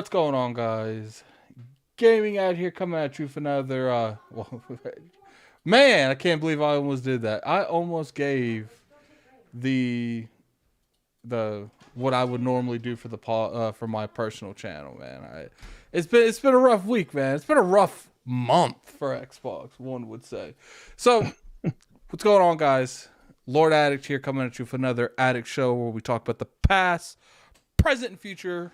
What's going on, guys? Gaming out here coming at you for another. Man, I can't believe I almost did that. I almost gave the what I would normally do for the for my personal channel, man. It's been a rough week, man. It's been a rough month for Xbox, one would say. So, what's going on, guys? Lord Addict here, coming at you for another Addict show where we talk about the past, present, and future.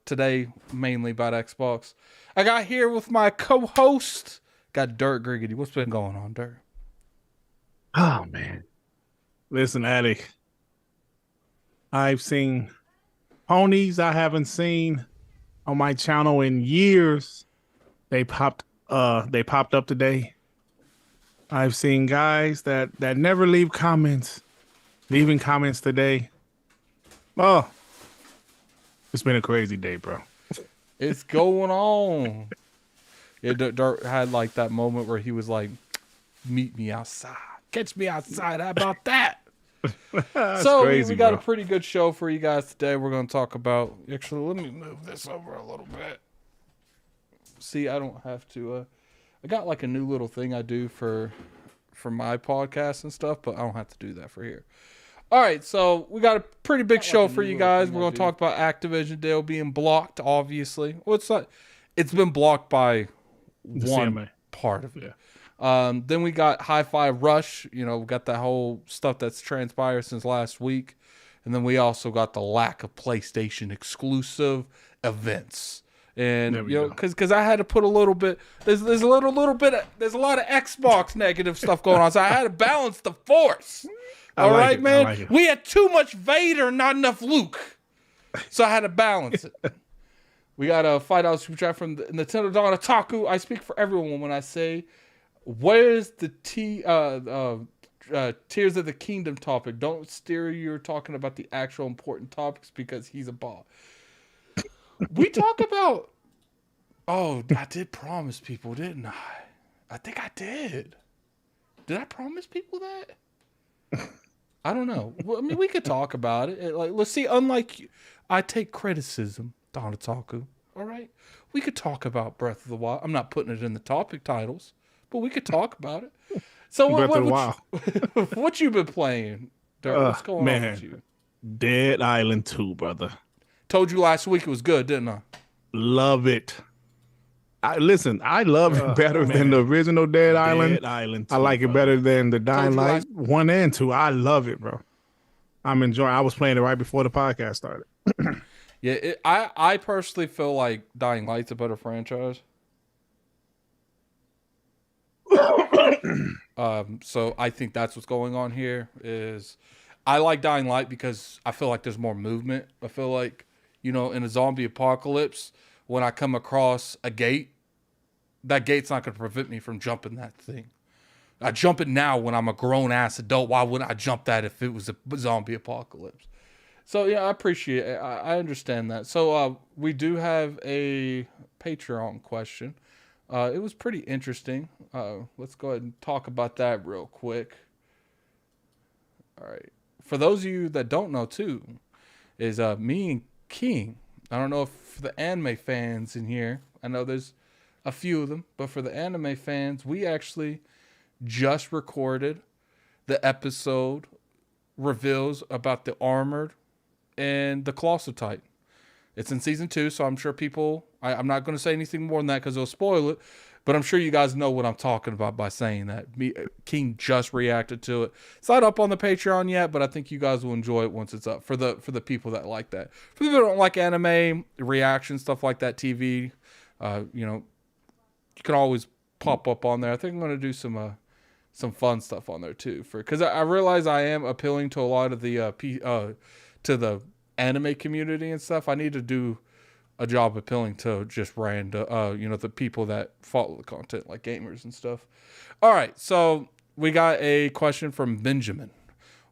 Today, mainly about Xbox. I got here with my co-host, got Dirt Griggity. What's been going on, Dirt? Oh, man. Listen, Addict. I've seen ponies I haven't seen on my channel in years. They popped up today. I've seen guys that never leave comments, leaving comments today. Oh, it's been a crazy day, bro. It's going on. Yeah, Dirt had like that moment where he was like, "Meet me outside, catch me outside." How about that? So crazy, we got bro. a pretty good show for you guys today. We're going to talk about. Actually, let me move this over a little bit. See, I don't have to. I got like a new little thing I do for my podcast and stuff, but I don't have to do that for here. All right, so we got a pretty big show for you guys. We're going to talk about Activision deal being blocked, obviously. Well, it's been blocked by one part of it. Yeah. Then we got Hi-Fi Rush. You know, we got that whole stuff that's transpired since last week. And then we also got the lack of PlayStation exclusive events. And you know, because I had to put a little bit. There's a little bit. There's a lot of Xbox negative stuff going on, so I had to balance the force. All right, man. We had too much Vader, not enough Luke, so I had to balance it. We got a $5 super chat from the Nintendo Don Otaku. I speak for everyone when I say, "Where's the Tears of the Kingdom topic? Don't steer you're talking about the actual important topics because he's a bot." We talk about. Oh, I did promise people, didn't I? I think I did. Did I promise people that? I don't know. Well, I mean, we could talk about it. Like, let's see. Unlike you, I take criticism, Donataku. All right, we could talk about Breath of the Wild. I'm not putting it in the topic titles, but we could talk about it. So, what you been playing? What's going on with you? Dead Island 2, brother. Told you last week it was good, didn't I? Love it. I love it better than the original Dead Island 2, I like it better than the Dying Light 1 and 2. I love it, bro. I'm enjoying. I was playing it right before the podcast started. Yeah, I personally feel like Dying Light's a better franchise. So I think that's what's going on here. Is I like Dying Light because I feel like there's more movement. I feel like, you know, in a zombie apocalypse, when I come across a gate, that gate's not going to prevent me from jumping that thing. I jump it now when I'm a grown-ass adult. Why wouldn't I jump that if it was a zombie apocalypse? So, yeah, I appreciate it. I understand that. So, we do have a Patreon question. It was pretty interesting. Let's go ahead and talk about that real quick. All right. For those of you that don't know, too, is me and King. I don't know if the anime fans in here, I know there's a few of them, but for the anime fans, we actually just recorded the episode reveals about the Armored and the Colossal Titan. It's in season 2, so I'm sure people, I'm not going to say anything more than that because it'll spoil it, but I'm sure you guys know what I'm talking about by saying that. King just reacted to it. It's not up on the Patreon yet, but I think you guys will enjoy it once it's up for the people that like that. For people that don't like anime, reaction, stuff like that, TV, you know, you can always pop up on there. I think I'm going to do some fun stuff on there too, because I realize I am appealing to a lot of the to the anime community and stuff. I need to do a job appealing to just random, you know, the people that follow the content, like gamers and stuff. All right, so we got a question from Benjamin.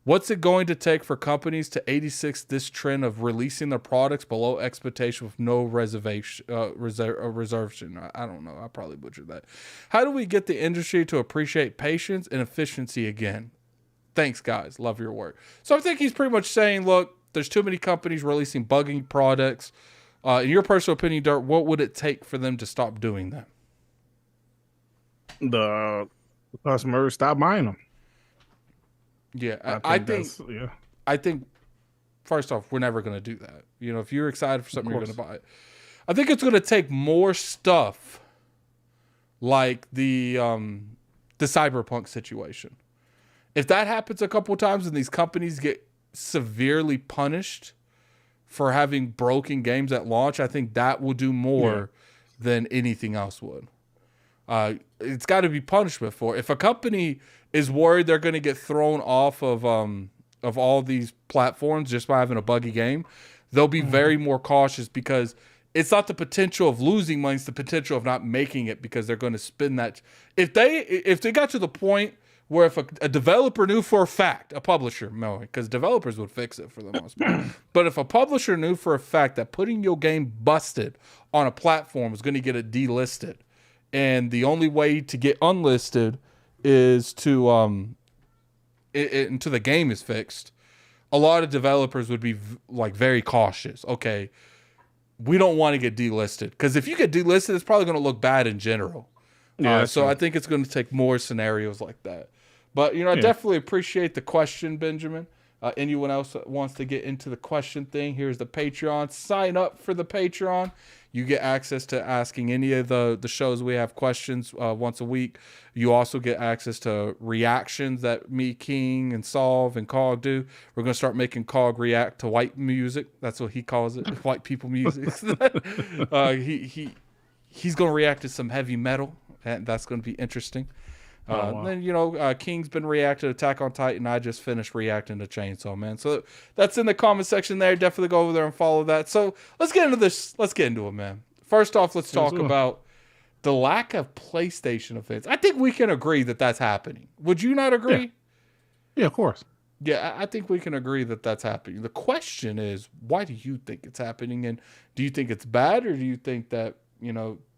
What's it going to take for companies to 86 this trend of releasing their products below expectation with no reservation? I don't know. I probably butchered that. How do we get the industry to appreciate patience and efficiency again? Thanks, guys. Love your work. So I think he's pretty much saying, look, there's too many companies releasing buggy products. In your personal opinion, Dirt, what would it take for them to stop doing that? The customers stop buying them. Yeah, I think first off, we're never going to do that. You know, if you're excited for something, you're going to buy it. I think it's going to take more stuff like the Cyberpunk situation. If that happens a couple of times and these companies get severely punished for having broken games at launch, I think that will do more than anything else would. It's got to be punishment for it. If a company is worried they're going to get thrown off of all these platforms just by having a buggy game, they'll be very more cautious, because it's not the potential of losing money, it's the potential of not making it because they're going to spend that. If they got to the point where if a developer knew for a fact, a publisher, no, because developers would fix it for the most part, but if a publisher knew for a fact that putting your game busted on a platform is going to get it delisted, and the only way to get unlisted is to until the game is fixed, a lot of developers would be like very cautious. Okay, we don't want to get delisted because if you get delisted, it's probably going to look bad in general. Yeah, so I think it's going to take more scenarios like that. But I definitely appreciate the question, Benjamin. Anyone else that wants to get into the question thing, here's the Patreon. Sign up for the Patreon. You get access to asking any of the shows we have questions once a week. You also get access to reactions that me, King, and Solve and Cog do. We're going to start making Cog react to white music. That's what he calls it, white people music. He's going to react to some heavy metal, and that's going to be interesting. Wow. Then, King's been reacting to Attack on Titan. I just finished reacting to Chainsaw Man. So that's in the comment section there. Definitely go over there and follow that. So let's get into this. Let's get into it, man. First off, let's talk about the lack of PlayStation events. I think we can agree that that's happening. Would you not agree? Yeah, of course. Yeah, I think we can agree that that's happening. The question is, why do you think it's happening? And do you think it's bad, or do you think that,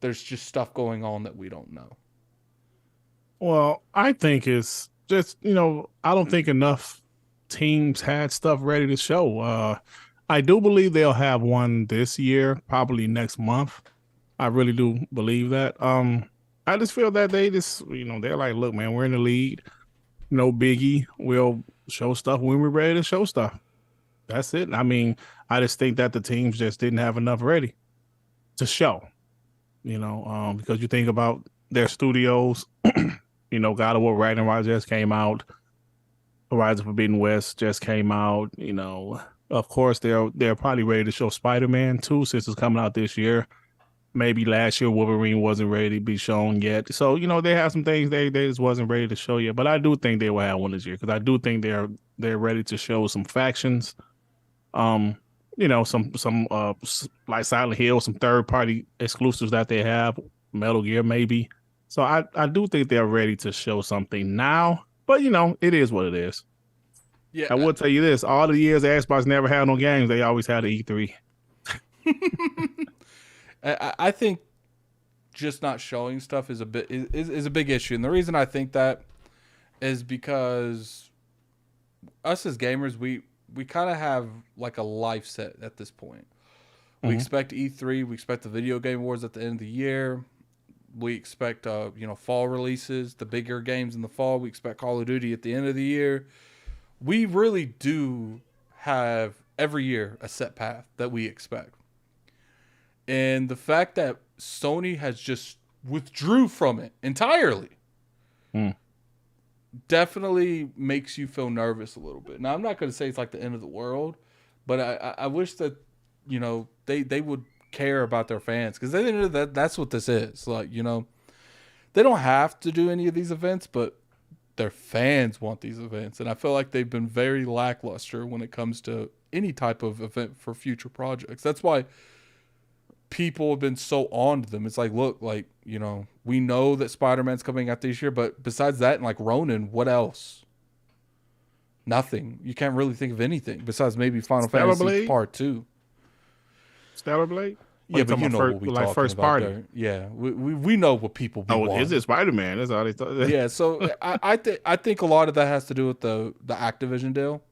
there's just stuff going on that we don't know? Well, I think it's just, I don't think enough teams had stuff ready to show. I do believe they'll have one this year, probably next month. I really do believe that. I just feel that they just, they're like, look, man, we're in the lead. No biggie. We'll show stuff when we're ready to show stuff. That's it. I mean, I just think that the teams just didn't have enough ready to show, because you think about their studios. God of War Ragnarok just came out. Horizon Forbidden West just came out. Of course, they're probably ready to show Spider-Man 2 since it's coming out this year. Maybe last year Wolverine wasn't ready to be shown yet. So, they have some things they just wasn't ready to show yet. But I do think they will have one this year because I do think they're ready to show some factions. Some like Silent Hill, some third-party exclusives that they have, Metal Gear maybe. So I do think they're ready to show something now, but it is what it is. Yeah, I will tell you this: all the years Xbox never had no games, they always had the E3. I think just not showing stuff is a big issue, and the reason I think that is because us as gamers, we kind of have like a life set at this point. Mm-hmm. We expect E3, we expect the Video Game Awards at the end of the year. We expect, fall releases, the bigger games in the fall. We expect Call of Duty at the end of the year. We really do have every year a set path that we expect. And the fact that Sony has just withdrew from it entirely definitely makes you feel nervous a little bit. Now, I'm not going to say it's like the end of the world, but I wish that, they would care about their fans, because they know that's what this is. Like, they don't have to do any of these events, but their fans want these events, and I feel like they've been very lackluster when it comes to any type of event for future projects. That's why people have been so on to them. It's like, look, like, we know that Spider-Man's coming out this year, but besides that, and like Ronin, what else? Nothing. You can't really think of anything besides maybe Final Fantasy Part 2. Stellar Blade? Yeah, but what we like first about party. There. Yeah, we know what people want. Oh, is it Spider-Man? That's all they thought. Yeah, so I think a lot of that has to do with the Activision deal.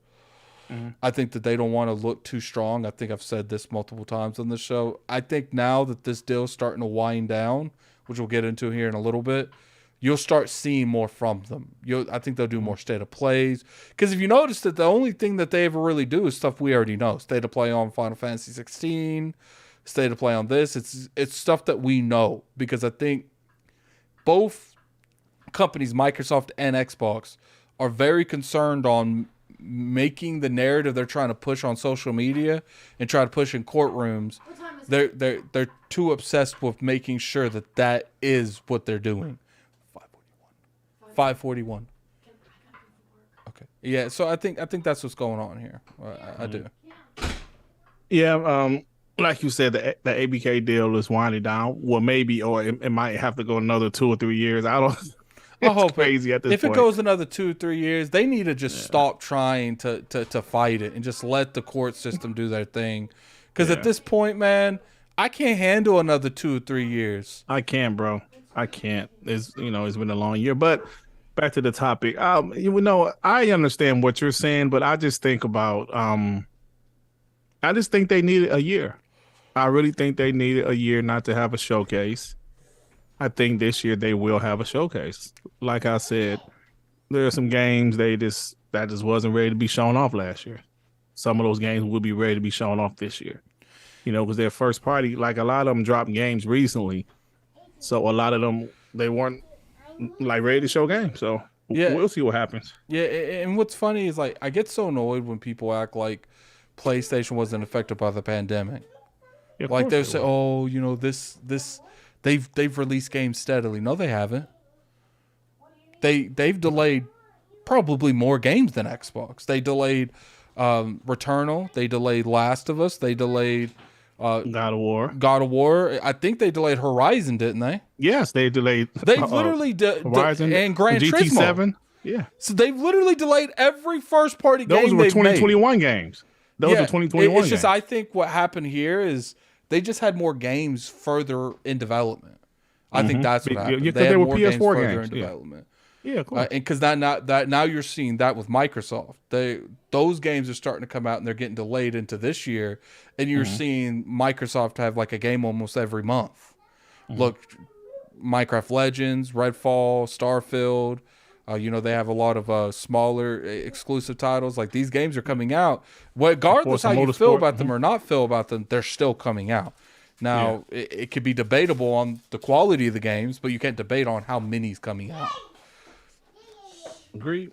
Mm-hmm. I think that they don't want to look too strong. I think I've said this multiple times on the show. I think now that this deal is starting to wind down, which we'll get into here in a little bit, you'll start seeing more from them. I think they'll do more state of plays. Because if you notice that the only thing that they ever really do is stuff we already know. State of play on Final Fantasy 16, state of play on this. It's stuff that we know. Because I think both companies, Microsoft and Xbox, are very concerned on making the narrative they're trying to push on social media and try to push in courtrooms. They're too obsessed with making sure that is what they're doing. 541. Okay. Yeah, so I think that's what's going on here. I do. Yeah, like you said, the ABK deal is winding down. Well, maybe, or it might have to go another 2 or 3 years. I don't. I It's hope it. crazy at this If it point. goes another 2 or 3 years, they need to just Yeah. stop trying to fight it and just let the court system do their thing. Because at Yeah. this point, man, I can't handle another 2 or 3 years. I can't, bro. I can't. It's been a long year. But back to the topic. I understand what you're saying, but I just think about I just think they needed a year. I really think they needed a year not to have a showcase. I think this year they will have a showcase. Like I said, there are some games that just wasn't ready to be shown off last year. Some of those games will be ready to be shown off this year. Because they're first party. Like a lot of them dropped games recently, so a lot of them they weren't like ready to show games. So Yeah, we'll see what happens. yeah. And what's funny is like I get so annoyed when people act like PlayStation wasn't affected by the pandemic. Yeah, of Like course they'll they say, will. "Oh, this they've released games steadily." No, they haven't. They've delayed probably more games than Xbox. They delayed Returnal. They delayed Last of Us. They delayed God of War. God of War. I think they delayed Horizon, didn't they? Yes, they delayed. They've literally Horizon and Gran Turismo. GT7. Yeah, So they've literally delayed every first party those game were they've made. 2021 games. Those were 2021 It's just games. I think what happened here is they just had more games further in development. I think that's what Yeah, happened. because They had they were more PS4 games further games, in yeah. development. Yeah, of course. And because now you're seeing that with Microsoft, those games are starting to come out and they're getting delayed into this year, and you're seeing Microsoft have like a game almost every month. Look, Minecraft Legends, Redfall, Starfield. They have a lot of smaller exclusive titles. Like these games are coming out, regardless how Forza you feel Motorsport, about them or not feel about them. They're still coming out. Now it could be debatable on the quality of the games, but you can't debate on how many's coming out. Agreed.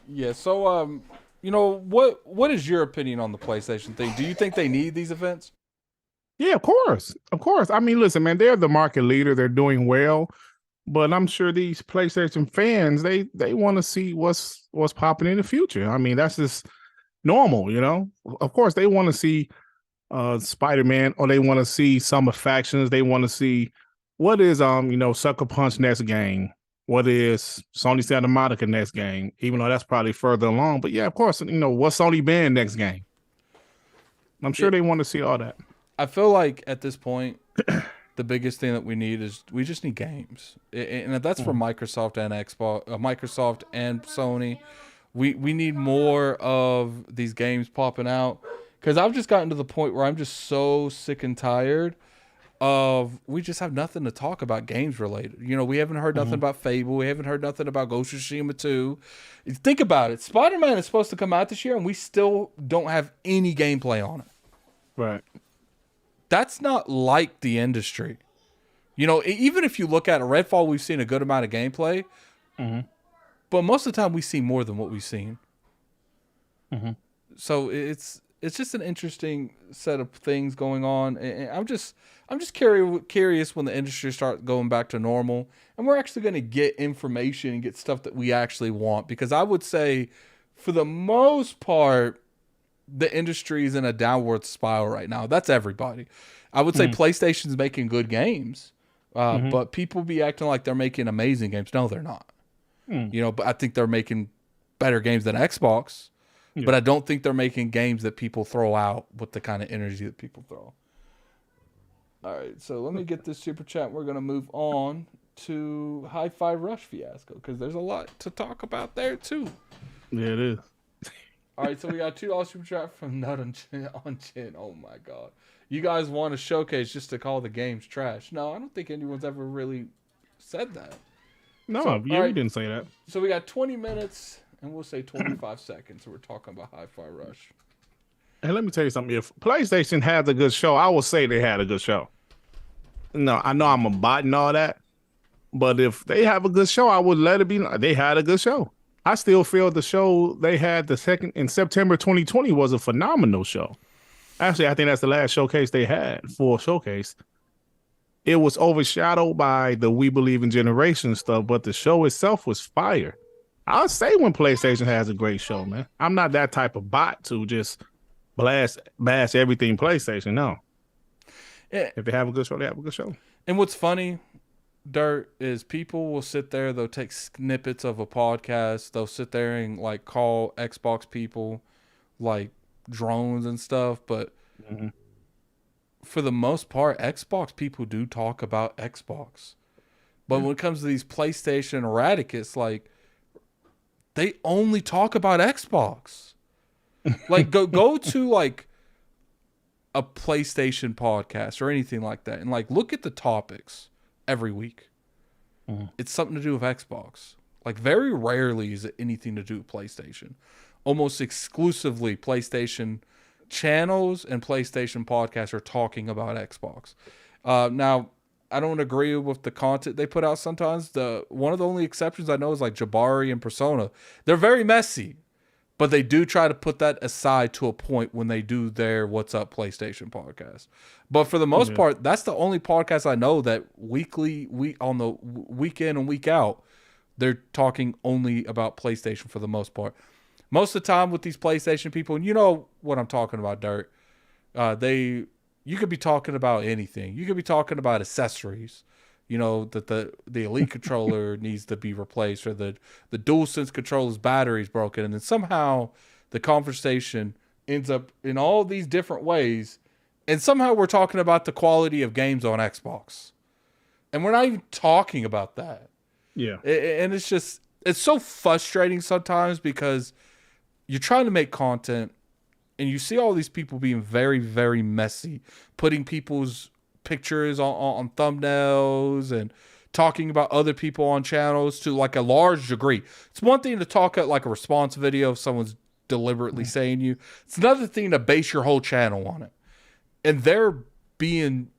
Yeah. So, what is your opinion on the PlayStation thing? Do you think they need these events? Yeah, of course. Of course. I mean, listen, man, they're the market leader. They're doing well. But I'm sure these PlayStation fans, they want to see what's popping in the future. I mean, that's just normal. Of course, they want to see Spider-Man, or they want to see Summer Factions. They want to see what is Sucker Punch next game. What is Sony Santa Monica next game? Even though that's probably further along. But yeah, of course, what's Sony Band next game? I'm sure they want to see all that. I feel like at this point, the biggest thing that we need is we just need games, and that's for Microsoft and Xbox, Microsoft and Sony. We need more of these games popping out, because I've just gotten to the point where I'm just so sick and tired of we just have nothing to talk about games related. We haven't heard nothing about Fable. We haven't heard nothing about Ghost of Tsushima 2. Think about it. Spider-Man is supposed to come out this year, and we still don't have any gameplay on it. Right. That's not like the industry. Even if you look at a Redfall, we've seen a good amount of gameplay, but most of the time we see more than what we've seen. So it's just an interesting set of things going on, and I'm just curious when the industry starts going back to normal, and we're actually going to get information and get stuff that we actually want. Because I would say, for the most part, the industry is in a downward spiral right now. That's everybody. I would say PlayStation's making good games, but people be acting like they're making amazing games. No, they're not. But I think they're making better games than Xbox, but I don't think they're making games that people throw out with the kind of energy that people throw. All right, so let me get this super chat. We're going to move on to Hi-Fi Rush fiasco, because there's a lot to talk about there too. Yeah, it is. All right, so we got $2 super chat from Nut on Chin. Oh my God, you guys want a showcase just to call the games trash? No, I don't think anyone's ever really said that. No, we didn't say that. So we got 20 minutes, and we'll say 25 seconds. So we're talking about Hi-Fi Rush. And let me tell you something. If PlayStation had a good show, I would say they had a good show. No, I know I'm a bot and all that, but if they have a good show, I would let it be. They had a good show. I still feel the show they had the second in September 2020 was a phenomenal show. Actually, I think that's the last showcase they had, full showcase. It was overshadowed by the We Believe in Generation stuff, but the show itself was fire. I'll say when PlayStation has a great show, man. I'm not that type of bot to just bash everything PlayStation. No, Yeah. if they have a good show, they have a good show. And what's funny, Dirt, is people will sit there, they'll take snippets of a podcast, they'll sit there and like call Xbox people like drones and stuff, but Mm-hmm. for the most part, Xbox people do talk about Xbox. But when it comes to these PlayStation erraticus, like they only talk about Xbox. Like go to like a PlayStation podcast or anything like that and like look at the topics every week. Mm-hmm. It's something to do with Xbox. Like very rarely is it anything to do with PlayStation. Almost exclusively PlayStation channels and PlayStation podcasts are talking about Xbox. Now, I don't agree with the content they put out sometimes. One of the only exceptions I know is like Jabari and Persona. They're very messy, but they do try to put that aside to a point when they do their What's Up PlayStation podcast. But for the most part, that's the only podcast I know that on the week in and week out, they're talking only about PlayStation for the most part. Most of the time with these PlayStation people, and you know what I'm talking about, Dirt, you could be talking about anything. You could be talking about accessories. You know, that the Elite controller needs to be replaced, or the DualSense controller's battery's broken, and then somehow the conversation ends up in all these different ways, and somehow we're talking about the quality of games on Xbox. And we're not even talking about that. Yeah. And it's so frustrating sometimes because you're trying to make content and you see all these people being very, very messy, putting people's pictures on thumbnails and talking about other people on channels to like a large degree. It's one thing to talk at like a response video if someone's deliberately saying you. It's another thing to base your whole channel on it. And they're being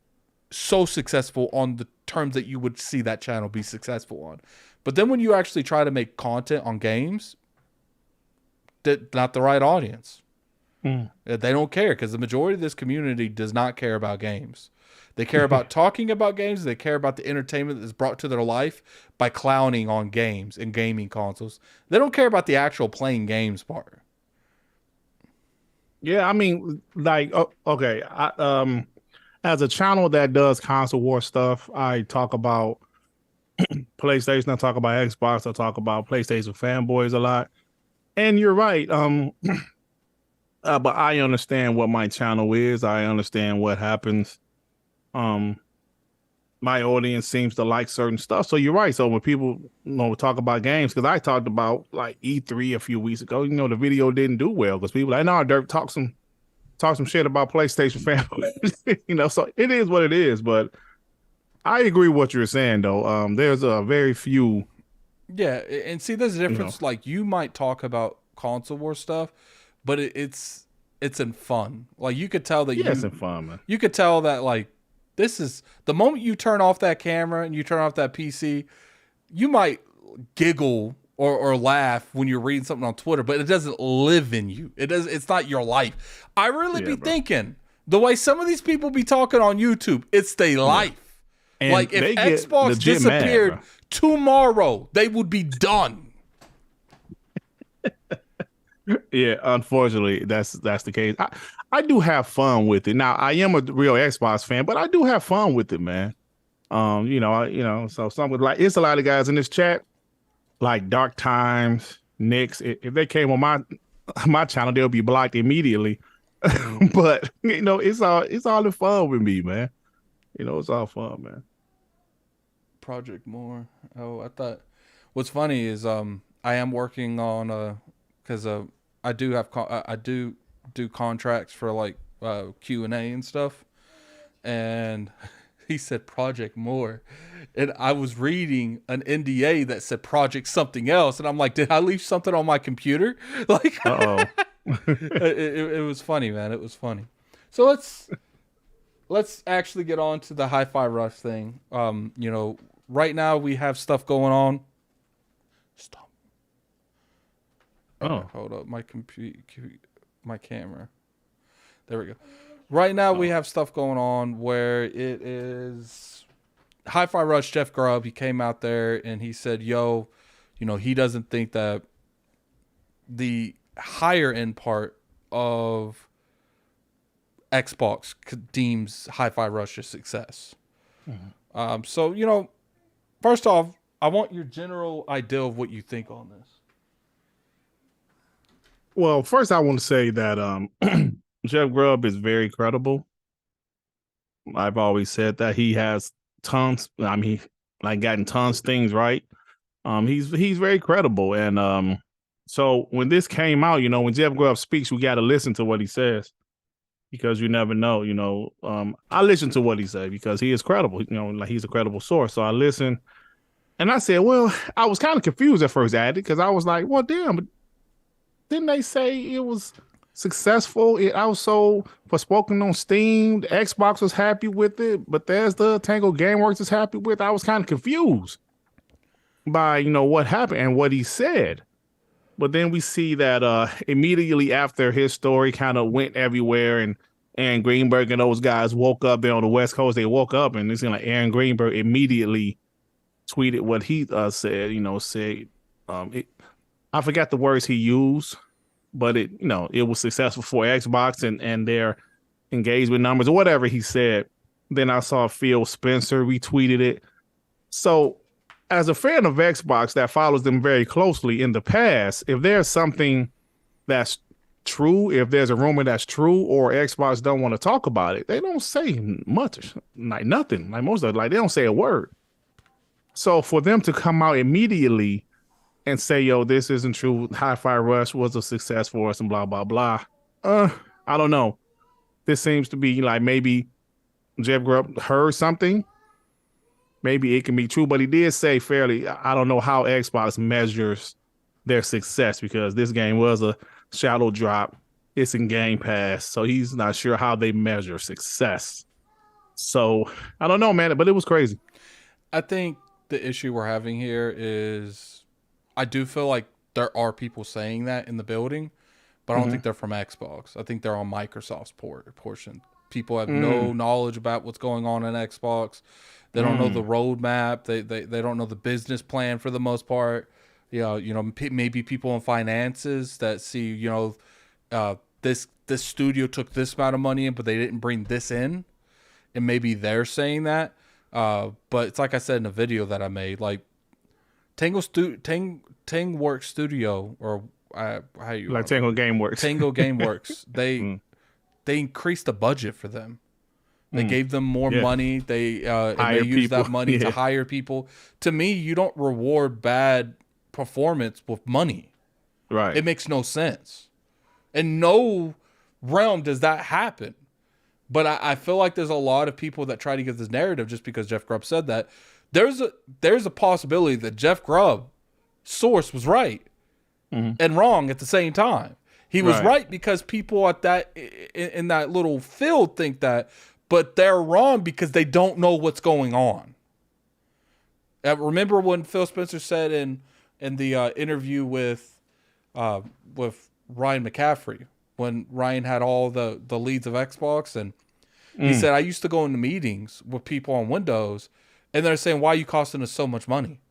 so successful on the terms that you would see that channel be successful on. But then when you actually try to make content on games, not the right audience. They don't care because the majority of this community does not care about games. They care about talking about games. They care about the entertainment that's brought to their life by clowning on games and gaming consoles. They don't care about the actual playing games part. Yeah, I mean, like, okay, as a channel that does console war stuff, I talk about PlayStation, I talk about Xbox, I talk about PlayStation fanboys a lot. And you're right. But I understand what my channel is. I understand what happens. My audience seems to like certain stuff. So you're right. So when people talk about games, because I talked about like E3 a few weeks ago, the video didn't do well because people like, no, Dirk, talk some shit about PlayStation fanboys. So it is what it is. But I agree with what you're saying though. There's a very few. Yeah, and see, there's a difference. Like you might talk about console war stuff, but it's in fun. Like you could tell that it's in fun, man. You could tell that like this is the moment you turn off that camera and you turn off that PC, you might giggle or laugh when you're reading something on Twitter, but it doesn't live in you. It's not your life. I really be thinking the way some of these people be talking on YouTube, it's their life. And like if Xbox disappeared tomorrow, they would be done. Yeah, unfortunately, that's the case. I do have fun with it. Now, I am a real Xbox fan, but I do have fun with it, man. So something like it's a lot of guys in this chat, like Dark Times, Knicks. If they came on my channel, they'll be blocked immediately. But it's all in fun with me, man. It's all fun, man. Project More. Oh, I thought. What's funny is I am working on because I do have I do contracts for like Q&A and stuff, and he said Project More, and I was reading an NDA that said Project something else, and I'm like, did I leave something on my computer? Like, it was funny, man. It was funny. So let's actually get on to the Hi-Fi Rush thing. Right now we have stuff going on. Stop. Hold up, my my camera. There we go. Right now we have stuff going on where it is Hi-Fi Rush. Jeff Grubb, he came out there and he said, he doesn't think that the higher end part of Xbox deems Hi-Fi Rush a success. So, first off, I want your general idea of what you think on this. Well, first I want to say that Jeff Grubb is very credible. I've always said that he has tons. I mean, like gotten tons of things right. He's very credible, and so when this came out, when Jeff Grubb speaks, we got to listen to what he says because you never know. I listen to what he said because he is credible. Like he's a credible source. So I listened, and I said, well, I was kind of confused at first, Addict, because I was like, well, damn, but didn't they say it was successful? It also forspoken on Steam. The Xbox was happy with it, but there's the Tango Gameworks is happy with. I was kind of confused by what happened and what he said. But then we see that immediately after his story kind of went everywhere, and Aaron Greenberg and those guys woke up there on the West Coast. They woke up, and it's like Aaron Greenberg immediately tweeted what he said. I forgot the words he used, but it was successful for Xbox and their engagement numbers or whatever he said. Then I saw Phil Spencer retweeted it. So as a fan of Xbox that follows them very closely in the past, if there's something that's true, if there's a rumor that's true, or Xbox don't want to talk about it, they don't say much, like nothing. Like most of it, like they don't say a word. So for them to come out immediately and say, yo, this isn't true, Hi-Fi Rush was a success for us and blah, blah, blah. I don't know. This seems to be like maybe Jeff Grubb heard something. Maybe it can be true, but he did say fairly, I don't know how Xbox measures their success because this game was a shallow drop. It's in Game Pass, so he's not sure how they measure success. So I don't know, man, but it was crazy. I think the issue we're having here is I do feel like there are people saying that in the building, but I don't think they're from Xbox. I think they're on Microsoft's portion. People have no knowledge about what's going on in Xbox. They don't know the roadmap. They don't know the business plan for the most part. Maybe people in finances that see, this studio took this amount of money in, but they didn't bring this in, and maybe they're saying that. But it's like I said in the video that I made, like Tangworks Studio, or how you like Tango Gameworks. Tango Gameworks. They increased the budget for them. They gave them more money. They used that money to hire people. To me, you don't reward bad performance with money. Right. It makes no sense. In no realm does that happen. But I feel like there's a lot of people that try to give this narrative just because Jeff Grubb said that. There's a possibility that Jeff Grubb's source was right and wrong at the same time. He was right because people at that in that little field think that, but they're wrong because they don't know what's going on. Remember when Phil Spencer said in the interview with Ryan McCaffrey, when Ryan had all the leads of Xbox, and he said, I used to go into meetings with people on Windows, and they're saying, why are you costing us so much money?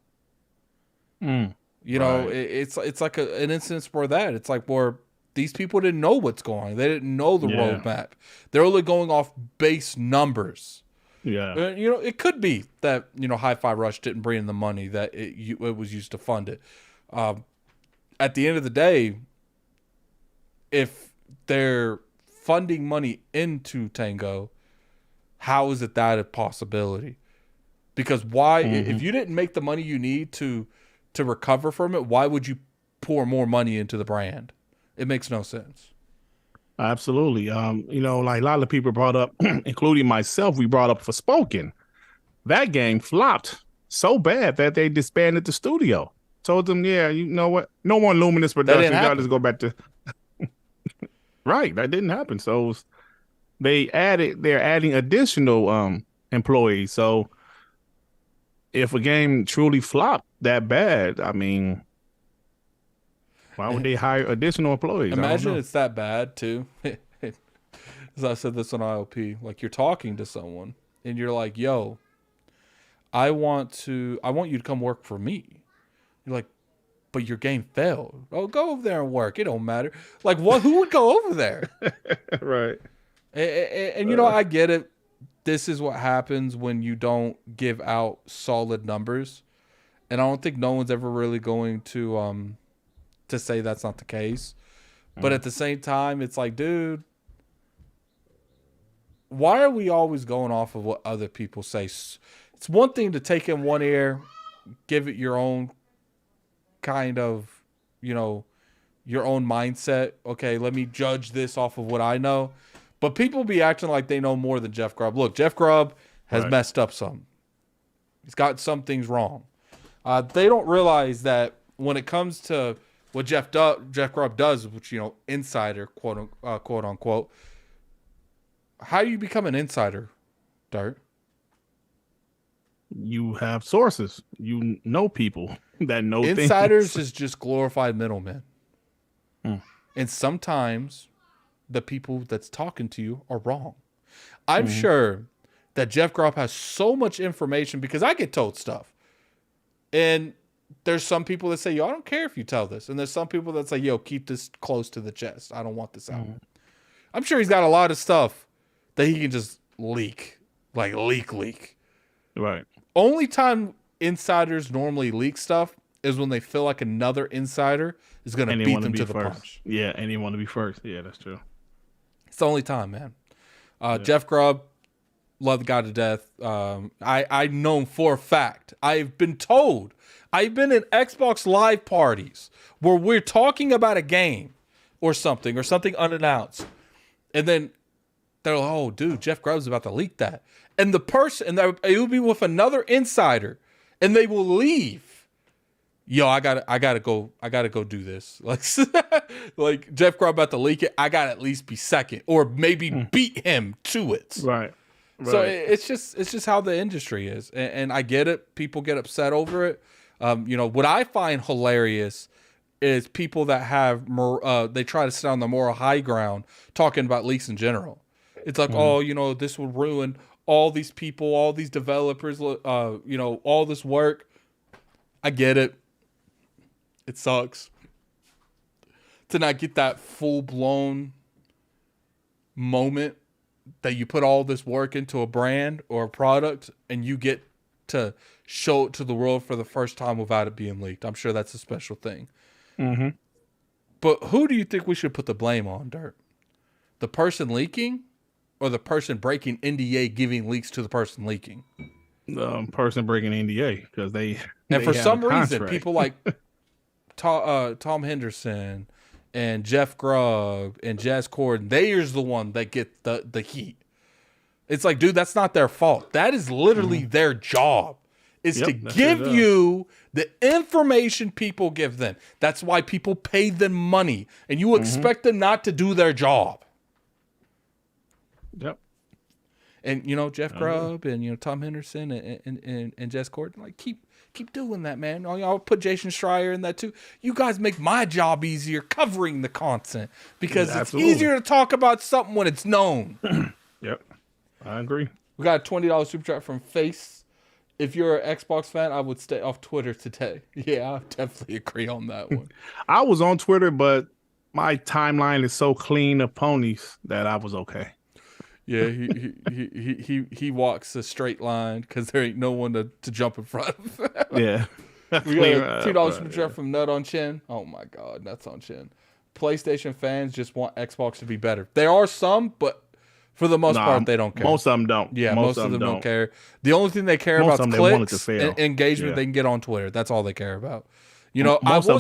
It's like an instance where it's like where these people didn't know what's going on. They didn't know the roadmap. They're only going off base numbers. Yeah. It could be that, Hi-Fi Rush didn't bring in the money that it was used to fund it. At the end of the day, if they're funding money into Tango, how is it that a possibility? Because why, if you didn't make the money you need to recover from it, why would you pour more money into the brand? It makes no sense. Absolutely. Like a lot of people brought up, including myself, we brought up Forspoken. That game flopped so bad that they disbanded the studio. Told them, yeah, you know what? No more Luminous production. Y'all just go back to right. That didn't happen. So they're adding additional employees. So if a game truly flopped that bad, I mean, why would they hire additional employees? Imagine it's that bad too. As I said this on IOP, like you're talking to someone and you're like, yo, I want you to come work for me. You're like, but your game failed. Oh, go over there and work. It don't matter. Like, what? Who would go over there? Right. And you know, I get it. This is what happens when you don't give out solid numbers, and I don't think no one's ever really going to say that's not the case. But at the same time, it's like, dude, why are we always going off of what other people say? It's one thing to take in one ear, give it your own kind of, you know, your own mindset. Okay, let me judge this off of what I know. But people be acting like they know more than Jeff Grubb. Look, Jeff Grubb has messed up some. He's got some things wrong. They don't realize that when it comes to what Jeff Grubb does, which, you know, insider, quote unquote, how do you become an insider, Dirt? You have sources. You know people that know Insiders things. is just glorified middlemen. And sometimes the people that's talking to you are wrong. I'm sure that Jeff Grubb has so much information because I get told stuff. And there's some people that say, yo, I don't care if you tell this. And there's some people that say, yo, keep this close to the chest. I don't want this out. I'm sure he's got a lot of stuff that he can just leak. Like leak. Right. Only time insiders normally leak stuff is when they feel like another insider is going to beat them to the punch. Yeah, and they want to be first. Yeah, that's true. It's the only time, man. Jeff Grubb, love the guy to death. I know him for a fact. I've been told. I've been in Xbox Live parties where we're talking about a game or something unannounced. And then they're like, oh, dude, Jeff Grubb's about to leak that. And the person, and it will be with another insider, and they will leave. Yo, I gotta go do this. Like Jeff Grubb about to leak it. I gotta at least be second, or maybe beat him to it. Right. So it's just how the industry is, and I get it. People get upset over it. You know what I find hilarious is people that have they try to sit on the moral high ground talking about leaks in general. It's like, oh, you know, this would ruin all these people, all these developers, you know, all this work. I get it. It sucks to not get that full-blown moment that you put all this work into a brand or a product and you get to show it to the world for the first time without it being leaked. I'm sure that's a special thing. But who do you think we should put the blame on, Dirt? The person leaking or the person breaking NDA giving leaks to the person leaking? The person breaking NDA because they for some reason, people like Tom Henderson and Jeff Grubb and Jazz Corden, they're the one that get the heat. It's like, dude, that's not their fault. That is literally their job, is to give you the information people give them. That's why people pay them money, and you expect them not to do their job. Yep. And, you know, Jeff Grubb and, you know, Tom Henderson and Jess Corden, like, keep doing that, man. I'll put Jason Schreier in that too. You guys make my job easier covering the content because it's easier to talk about something when it's known. Yep. I agree. We got a $20 super chat from Face. If you're an Xbox fan, I would stay off Twitter today. Yeah, I definitely agree on that one. I was on Twitter, but my timeline is so clean of ponies that I was okay. Yeah, he walks a straight line because there ain't no one to jump in front of. Yeah. We got a $2 super chat from Nut on Chin. Oh my God, Nuts on Chin. PlayStation fans just want Xbox to be better. There are some, but for the most part, they don't care. Most of them don't. Yeah, most of them don't care. The only thing they care about is clicks and engagement they can get on Twitter. That's all they care about. You know, I will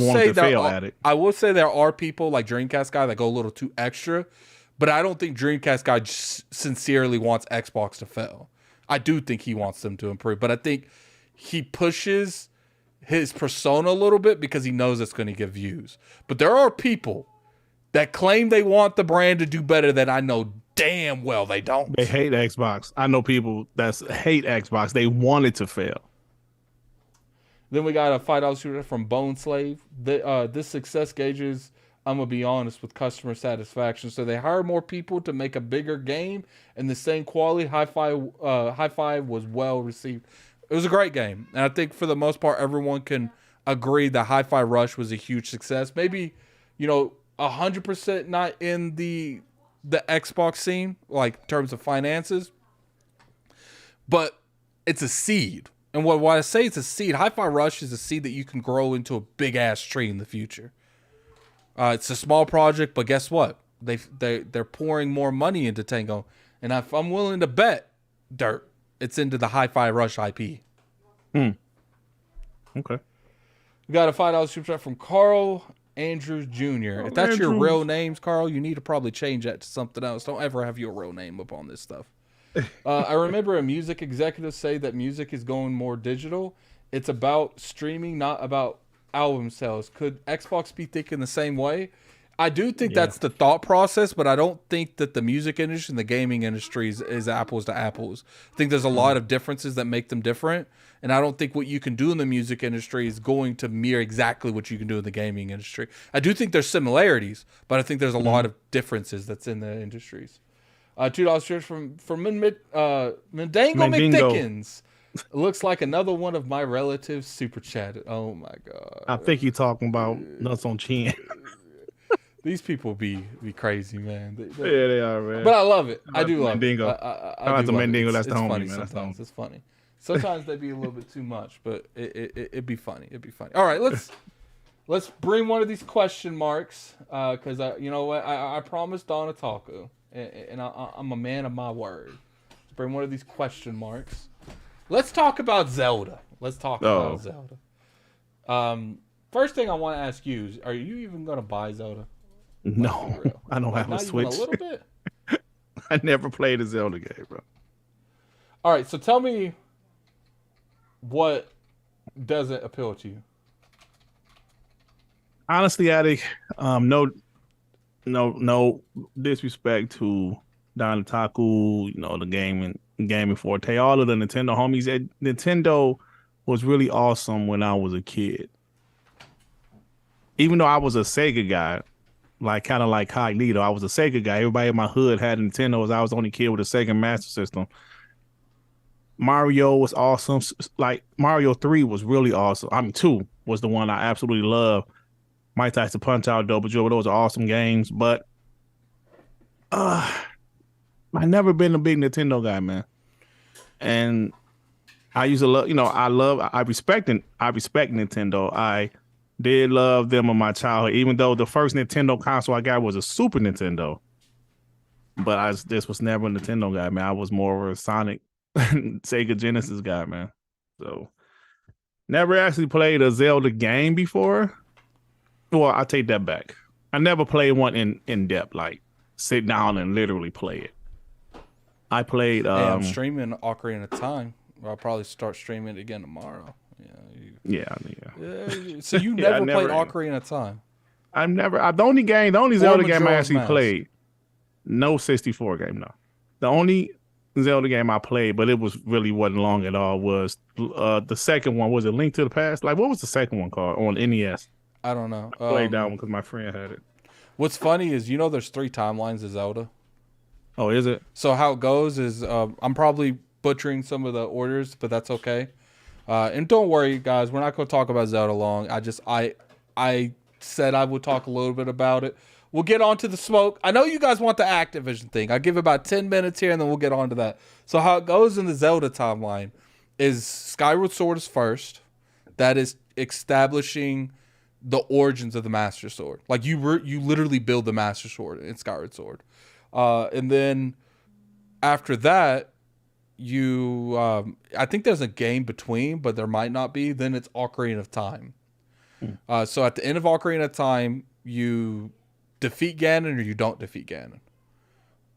say there are people like Dreamcast guy that go a little too extra, but I don't think Dreamcast guy sincerely wants Xbox to fail. I do think he wants them to improve, but I think he pushes his persona a little bit because he knows it's going to get views. But there are people that claim they want the brand to do better that I know damn well they don't. They hate Xbox. I know people that hate Xbox. They want it to fail. Then we got a $5 shooter from Bone Slave. This success gauges, I'm going to be honest, with customer satisfaction. So they hire more people to make a bigger game and the same quality. High Five was well received. It was a great game. And I think for the most part, everyone can agree that Hi-Fi Rush was a huge success. Maybe, 100% not in the the Xbox scene, like in terms of finances, but it's a seed. And why I say it's a seed, Hi-Fi Rush is a seed that you can grow into a big ass tree in the future. It's a small project, but guess what? They're pouring more money into Tango, and if I'm willing to bet dirt, it's into the Hi-Fi Rush IP. Okay. We got a $5 super chat from Carl Andrews Jr. If that's your real names, Carl, you need to probably change that to something else. Don't ever have your real name up on this stuff. I remember a music executive say that music is going more digital. It's about streaming, not about album sales. Could Xbox be thinking the same way? I do think that's the thought process, but I don't think that the music industry and the gaming industry is apples to apples. I think there's a lot of differences that make them different, and I don't think what you can do in the music industry is going to mirror exactly what you can do in the gaming industry. I do think there's similarities, but I think there's a lot of differences that's in the industries. $2 from Mendango McDickens. It looks like another one of my relatives super chatted. Oh my god! I think you're talking about nuts on chin. These people be crazy, man. Yeah, they are, man. But I love it. I do love Mandingo. it. I do love Mandingo. it. That's the homie, funny man. Sometimes it's funny. Sometimes they be a little bit too much, but it'd be funny. It'd be funny. All right, let's bring one of these question marks because you know what I promised Donna Taco, and I'm a man of my word. Let's bring one of these question marks. Let's talk about Zelda. About Zelda. First thing I want to ask you is, are you even gonna buy Zelda? No, I don't have a Switch. Even a little bit. I never played a Zelda game, bro. All right, so tell me what doesn't appeal to you. Honestly, Addict, no disrespect to Don Taku, the gaming forte, all of the Nintendo homies. Nintendo was really awesome when I was a kid. Even though I was a Sega guy, kind of like Cognito, I was a Sega guy. Everybody in my hood had Nintendos. I was the only kid with a Sega Master System. Mario was awesome. Like Mario 3 was really awesome. 2 was the one I absolutely loved. Mike Tyson Punch-Out, Double Jewel, those are awesome games. But I've never been a big Nintendo guy, man. And I used to love, I respect Nintendo. I did love them in my childhood, even though the first Nintendo console I got was a Super Nintendo. But I just was never a Nintendo guy, man. I was more of a Sonic, Sega Genesis guy, man. So never actually played a Zelda game before. Well, I take that back. I never played one in depth, like sit down and literally play it. I played. I'm streaming Ocarina of Time. I'll probably start streaming it again tomorrow. Yeah. So you never played Ocarina of Time? The only Zelda game I actually played. No 64 game, no. The only Zelda game I played, but it wasn't long at all, was the second one. Was it Link to the Past? Like, what was the second one called on NES? I don't know. I played that one because my friend had it. What's funny is, there's 3 timelines of Zelda. Oh, is it? So how it goes is, I'm probably butchering some of the orders, but that's okay. And don't worry, guys, we're not going to talk about Zelda long. I said I would talk a little bit about it. We'll get on to the smoke. I know you guys want the Activision thing. I'll give about 10 minutes here, and then we'll get on to that. So how it goes in the Zelda timeline is Skyward Sword is first. That is establishing the origins of the Master Sword. Like, you literally build the Master Sword in Skyward Sword. And then after that, I think there's a game between, but there might not be. Then it's Ocarina of Time. So at the end of Ocarina of Time, you defeat Ganon or you don't defeat Ganon.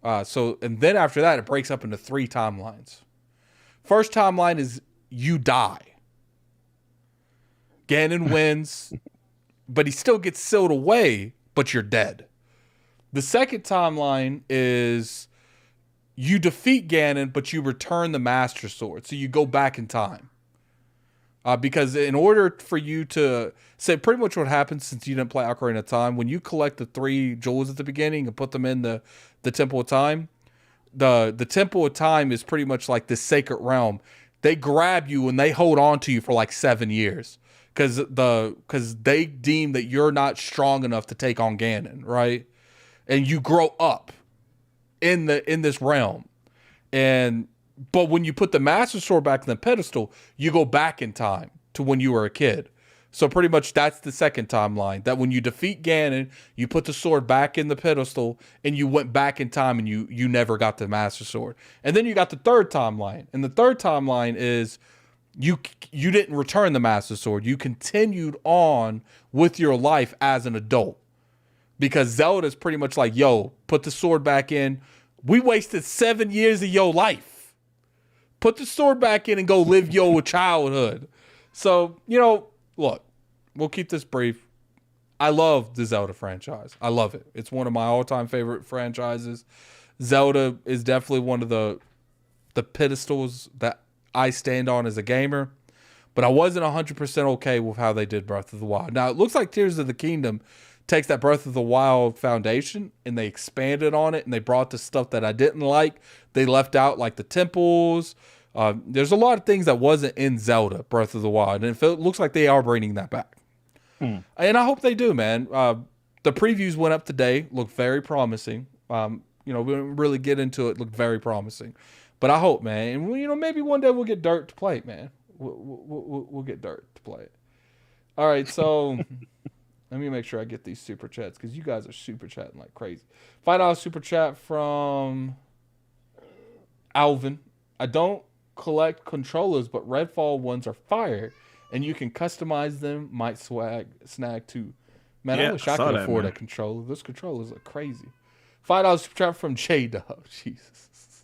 And then after that, it breaks up into 3 timelines. First timeline is you die. Ganon wins, but he still gets sealed away, but you're dead. The second timeline is you defeat Ganon, but you return the Master Sword. So you go back in time. Because in order for you to say pretty much what happens, since you didn't play Ocarina of Time, when you collect the 3 jewels at the beginning and put them in the Temple of Time, the Temple of Time is pretty much like this sacred realm. They grab you and they hold on to you for like 7 years because they deem that you're not strong enough to take on Ganon, right? And you grow up. in this realm. But when you put the Master Sword back in the pedestal, you go back in time to when you were a kid. So pretty much that's the second timeline. That when you defeat Ganon, you put the sword back in the pedestal and you went back in time and you never got the Master Sword. And then you got the third timeline. And the third timeline is you didn't return the Master Sword. You continued on with your life as an adult. Because Zelda's pretty much like, yo, put the sword back in. We wasted 7 years of your life. Put the sword back in and go live your childhood. So, look, we'll keep this brief. I love the Zelda franchise. I love it. It's one of my all-time favorite franchises. Zelda is definitely one of the pedestals that I stand on as a gamer. But I wasn't 100% okay with how they did Breath of the Wild. Now, it looks like Tears of the Kingdom takes that Breath of the Wild foundation and they expanded on it and they brought the stuff that I didn't like. They left out like the temples. There's a lot of things that wasn't in Zelda Breath of the Wild, and it looks like they are bringing that back. And I hope they do, man. The previews went up today, looked very promising. We didn't really get into it, looked very promising. But I hope, man, and maybe one day we'll get Dirt to play it, man. We'll get Dirt to play it. All right, so let me make sure I get these super chats because you guys are super chatting like crazy. $5 super chat from Alvin. I don't collect controllers, but Redfall ones are fire, and you can customize them. Might snag too. Man, I wish I could afford a controller. Those controllers are crazy. $5 super chat from J-Dub. Jesus.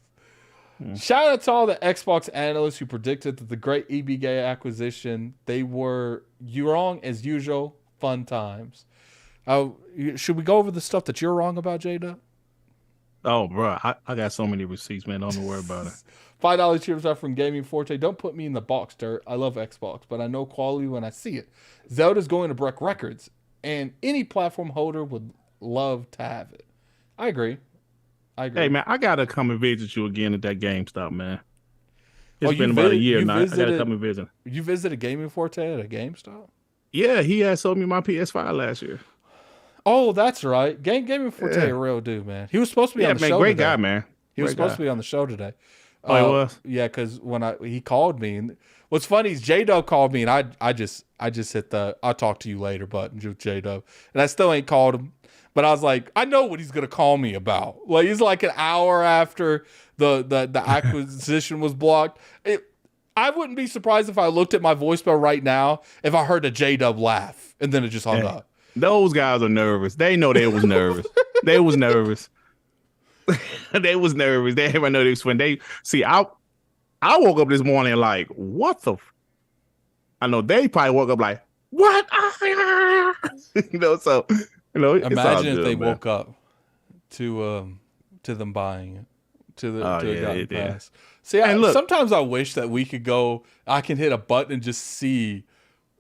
Shout out to all the Xbox analysts who predicted that the great EBGA acquisition. They were wrong as usual. Fun times. Should we go over the stuff that you're wrong about, J-Dub? Oh, bro, I got so many receipts, man. Don't worry about it. $5 cheers out from Gaming Forte. Don't put me in the box, Dirt. I love Xbox, but I know quality when I see it. Zelda's going to break records, and any platform holder would love to have it. I agree. Hey, man, I got to come and visit you again at that GameStop, man. It's been about a year now. I got to come and visit. You visited Gaming Forte at a GameStop? Yeah, he had sold me my PS5 last year. Oh, that's right. Gaming Forte, a real dude, man. He was supposed to be on the show great today. Guy, man. He was supposed to be on the show today. Oh, he was? Yeah, because when he called me, and what's funny is J-Dub called me, and I just hit the I'll talk to you later button with J-Dub, and I still ain't called him. But I was like, I know what he's gonna call me about. Like he's like an hour after the acquisition was blocked. I wouldn't be surprised if I looked at my voicemail right now if I heard a J-Dub laugh and then it just hung up. Those guys are nervous. They know they was nervous. They was nervous. They was nervous. They didn't know this when they see. I woke up this morning like, what the? I know they probably woke up like, what? So imagine if they woke up to them buying it to pass. See, sometimes I wish that we could go. I can hit a button and just see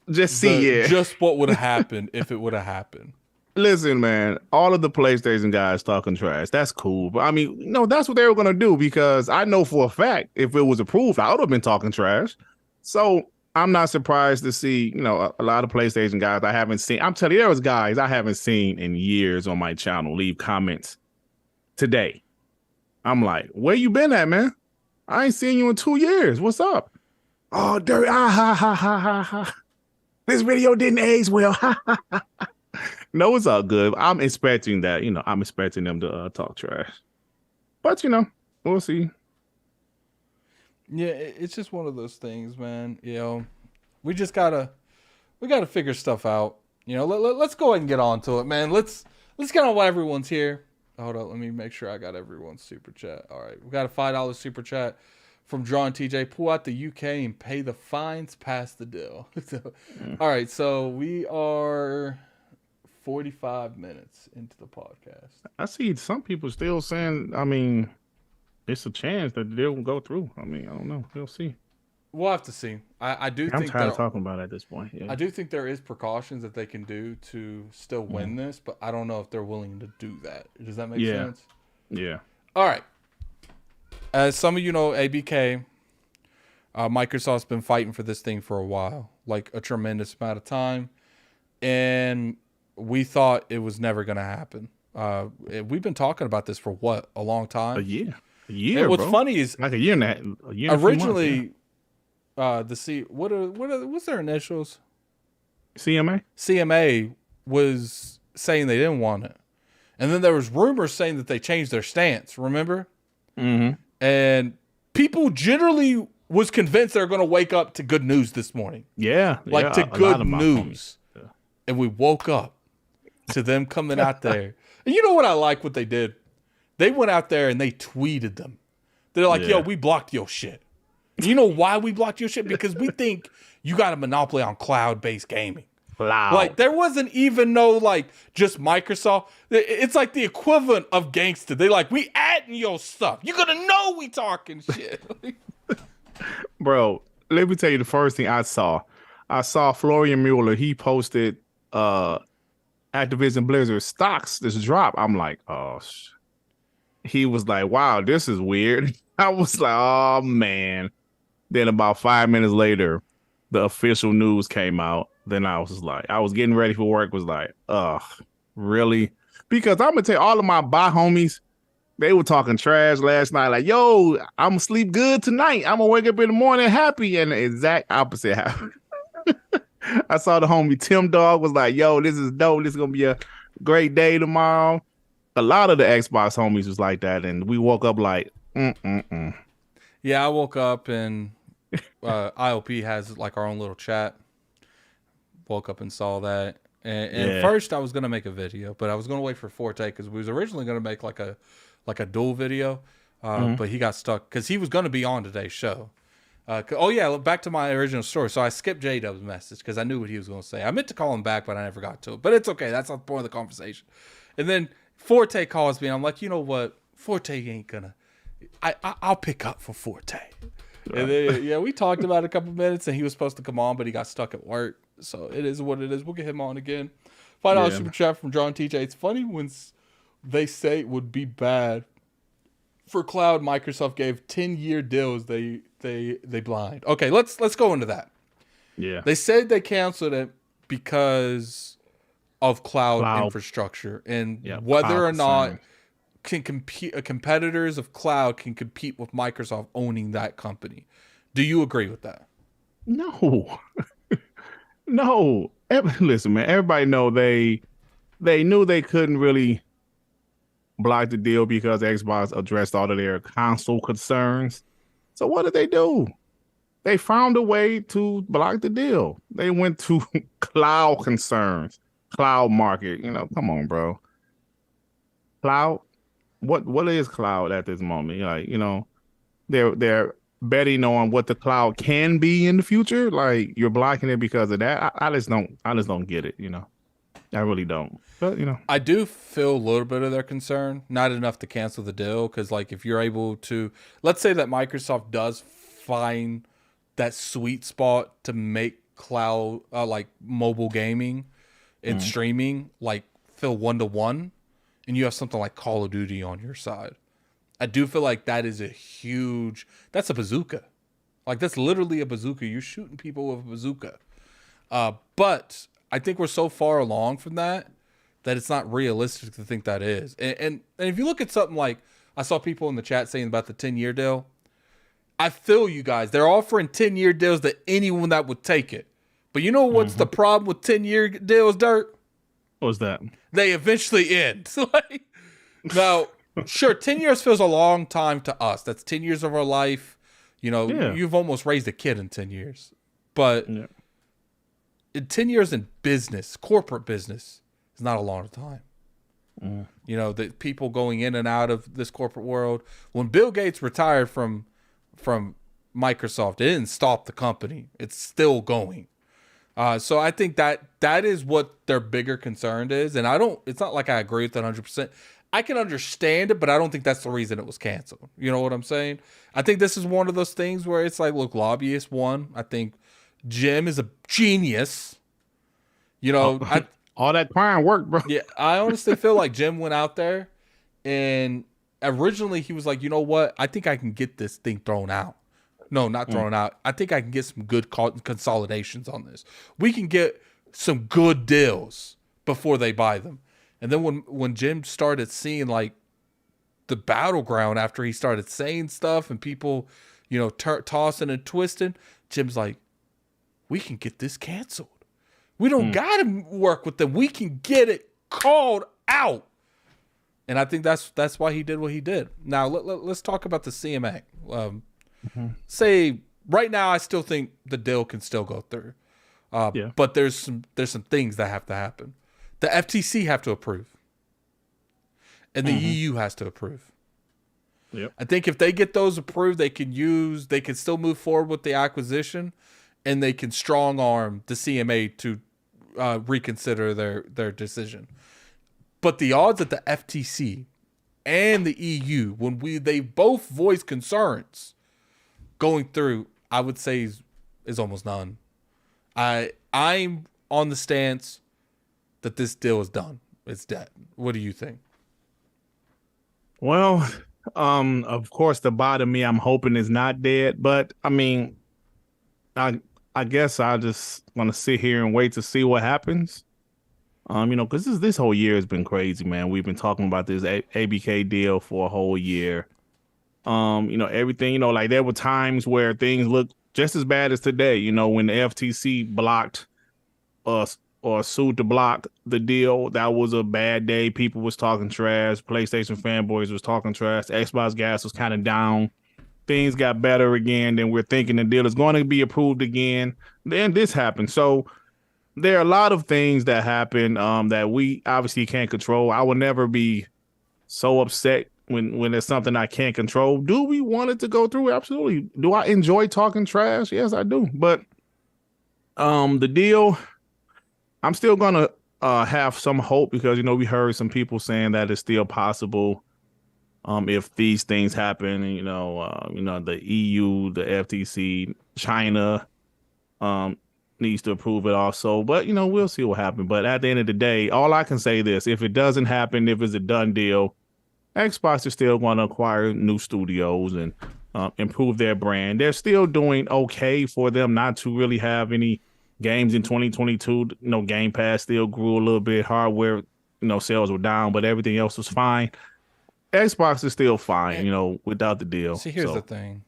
what would have happened if it would have happened. Listen, man, all of the PlayStation guys talking trash. That's cool. But I mean, that's what they were going to do because I know for a fact if it was approved, I would have been talking trash. So I'm not surprised to see, a lot of PlayStation guys I haven't seen. I'm telling you, there was guys I haven't seen in years on my channel leave comments today. I'm like, where you been at, man? I ain't seen you in 2 years. What's up? Oh, Dirt. Ha, ha, ha, ha, ha. This video didn't age well. No, it's all good. I'm expecting that. I'm expecting them to talk trash. But, we'll see. Yeah, it's just one of those things, man. We just gotta figure stuff out. Let's go ahead and get on to it, man. Let's get on why everyone's here. Hold on, let me make sure I got everyone's super chat. All right, we got a $5 super chat from Drawn TJ. Pull out the UK and pay the fines. Pass the deal. All right, so we are 45 minutes into the podcast. I see some people still saying, it's a chance that they'll go through. I don't know. We'll see. We'll have to see. I'm tired of talking about it at this point. Yeah. I do think there is precautions that they can do to still win this, but I don't know if they're willing to do that. Does that make sense? Yeah. All right. As some of you know, ABK, Microsoft's been fighting for this thing for a while, like a tremendous amount of time, and we thought it was never going to happen. We've been talking about this for what, a long A time. year, And what's bro. funny is Like a year and a year and a few months, originally, what's their initials? CMA. CMA was saying they didn't want it, and then there was rumors saying that they changed their stance. Remember? Mm-hmm. And people generally was convinced they're going to wake up to good news this morning, Yeah, like to a lot good of my news. homies. Yeah. And we woke up to them coming out there. And you know what I like what they did? They went out there and they tweeted them. They're like, yo, we blocked your shit. You know why we blocked your shit? Because we think you got a monopoly on cloud-based gaming. Cloud. Like, there wasn't even no, like, just Microsoft. It's like the equivalent of gangster. They like, we adding your stuff. You're going to know we talking shit. Bro, let me tell you the first thing I saw. I saw Florian Mueller. He posted Activision Blizzard stocks this drop. I'm like, oh, he was like, wow, this is weird. I was like, oh, man. Then about 5 minutes later, the official news came out. Then I was like, I was getting ready for work, was like, ugh, really? Because I'm going to tell you, all of my bot homies, they were talking trash last night. Like, yo, I'm going to sleep good tonight. I'm going to wake up in the morning happy. And the exact opposite happened. I saw the homie Tim Dog was like, yo, this is dope. This is going to be a great day tomorrow. A lot of the Xbox homies was like that. And we woke up like, Yeah, I woke up and IOP has like our own little chat. Woke up and saw that. And first I was going to make a video, but I was going to wait for Forte because we was originally going to make like a dual video. But he got stuck because he was going to be on today's show. Oh, yeah, back to my original story. So I skipped J-Dub's message because I knew what he was going to say. I meant to call him back, but I never got to it. But it's okay. That's not the point of the conversation. And then Forte calls me, and I'm like, you know what? Forte ain't going to... I'll pick up for Forte. And then, we talked about it a couple minutes, and he was supposed to come on, but he got stuck at work. So it is what it is. We'll get him on again. $5 super chat from John TJ. It's funny when they say it would be bad for cloud. Microsoft gave 10-year deals. They blind. Okay, let's go into that. Yeah. They said they canceled it because of cloud infrastructure and whether or not competitors of cloud can compete with Microsoft owning that company. Do you agree with that? No. No. Listen, man, everybody know they knew they couldn't really block the deal because Xbox addressed all of their console concerns. So what did they do? They found a way to block the deal. They went to cloud concerns, cloud market. You know, come on, bro. Cloud? What is cloud at this moment? Like, you know, they're betting on what the cloud can be in the future. Like, you're blocking it because of that. I just don't get it, you know. I really don't. But, you know. I do feel a little bit of their concern. Not enough to cancel the deal. Because, like, if you're able to... Let's say that Microsoft does find that sweet spot to make cloud, like, mobile gaming and streaming, like, feel one-to-one. And you have something like Call of Duty on your side. I do feel like that is a huge... That's a bazooka. Like, that's literally a bazooka. You're shooting people with a bazooka. But... I think we're so far along from that it's not realistic to think that is. And if you look at something like, I saw people in the chat saying about the 10-year deal. I feel you guys. They're offering 10-year deals to anyone that would take it. But you know what's the problem with 10-year deals, Dirt? What's that? They eventually end. Like, now, sure, 10 years feels a long time to us. That's 10 years of our life. You know, you've almost raised a kid in 10 years. But... Yeah. 10 years in business, corporate business, is not a long time. You know, the people going in and out of this corporate world. When Bill Gates retired from Microsoft, it didn't stop the company. It's still going. So I think that is what their bigger concern is. And it's not like I agree with that 100%. I can understand it, but I don't think that's the reason it was canceled. You know what I'm saying? I think this is one of those things where it's like, look, lobbyists won. I think Jim is a genius. You know, all that crime work, bro. Yeah, I honestly feel like Jim went out there and originally he was like, you know what? I think I can get this thing thrown out. No, not thrown out. I think I can get some good consolidations on this. We can get some good deals before they buy them. And then when Jim started seeing like the battleground after he started saying stuff and people, tossing and twisting, Jim's like, we can get this canceled. We don't got to work with them. We can get it called out. And I think that's why he did what he did. Now let's talk about the CMA. Say right now, I still think the deal can still go through. But there's some things that have to happen. The FTC have to approve, and the EU has to approve. Yep. I think if they get those approved, they can still move forward with the acquisition, and they can strong arm the CMA to reconsider their decision. But the odds that the FTC and the EU, when they both voice concerns going through, I would say is almost none. I'm on the stance that this deal is done. It's dead. What do you think? Well, of course, the bottom me, I'm hoping is not dead. But I mean, I guess I just want to sit here and wait to see what happens. Because this whole year has been crazy, man. We've been talking about this ABK deal for a whole year. Everything, like there were times where things looked just as bad as today, when the FTC blocked us or sued to block the deal. That was a bad day. People was talking trash. PlayStation fanboys was talking trash. Xbox gas was kind of down. Things got better again. Then we're thinking the deal is going to be approved again. Then this happened. So there are a lot of things that happen that we obviously can't control. I will never be so upset when there's something I can't control. Do we want it to go through? Absolutely. Do I enjoy talking trash? Yes, I do. But the deal, I'm still gonna have some hope because we heard some people saying that it's still possible if these things happen. The EU, the FTC, China needs to approve it also. But we'll see what happens. But at the end of the day, all I can say this: if it doesn't happen, if it's a done deal, Xbox is still going to acquire new studios and improve their brand. They're still doing okay for them not to really have any games in 2022. Game Pass still grew a little bit. Hardware, sales were down, but everything else was fine. Xbox is still fine, without the deal. See, here's the thing.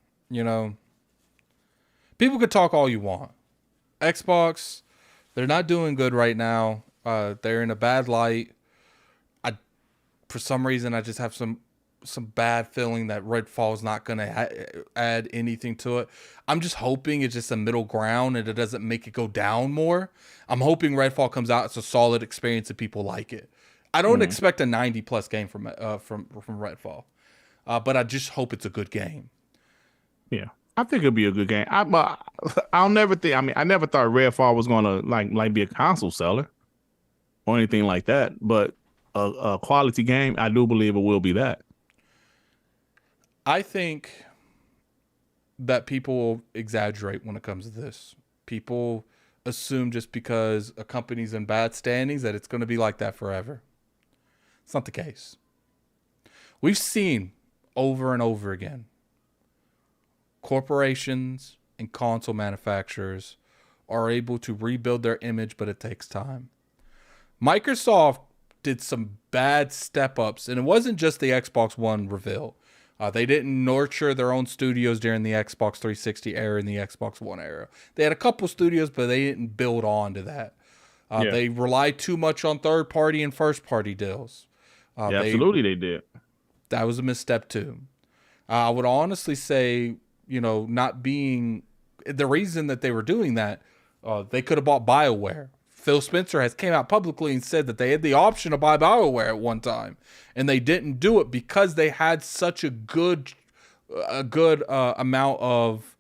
People could talk all you want. Xbox, they're not doing good right now. They're in a bad light. For some reason, I just have some bad feeling that Redfall is not going to add anything to it. I'm just hoping it's just a middle ground and it doesn't make it go down more. I'm hoping Redfall comes out. It's a solid experience and people like it. I don't expect a 90+ game from Redfall, but I just hope it's a good game. Yeah, I think it'll be a good game. I'll never think. I mean, I never thought Redfall was going to like be a console seller or anything like that, but a quality game, I do believe it will be that. I think that people will exaggerate when it comes to this. People assume just because a company's in bad standings that it's going to be like that forever. It's not the case. We've seen over and over again corporations and console manufacturers are able to rebuild their image, but it takes time. Microsoft did some bad step-ups, and it wasn't just the Xbox One reveal. They didn't nurture their own studios during the Xbox 360 era and the Xbox One era. They had a couple studios, but they didn't build on to that. They relied too much on third-party and first-party deals. Absolutely, they did. That was a misstep, too. I would honestly say, not being... The reason that they were doing that, they could have bought BioWare. Phil Spencer has came out publicly and said that they had the option to buy BioWare at one time, and they didn't do it because they had such a good amount of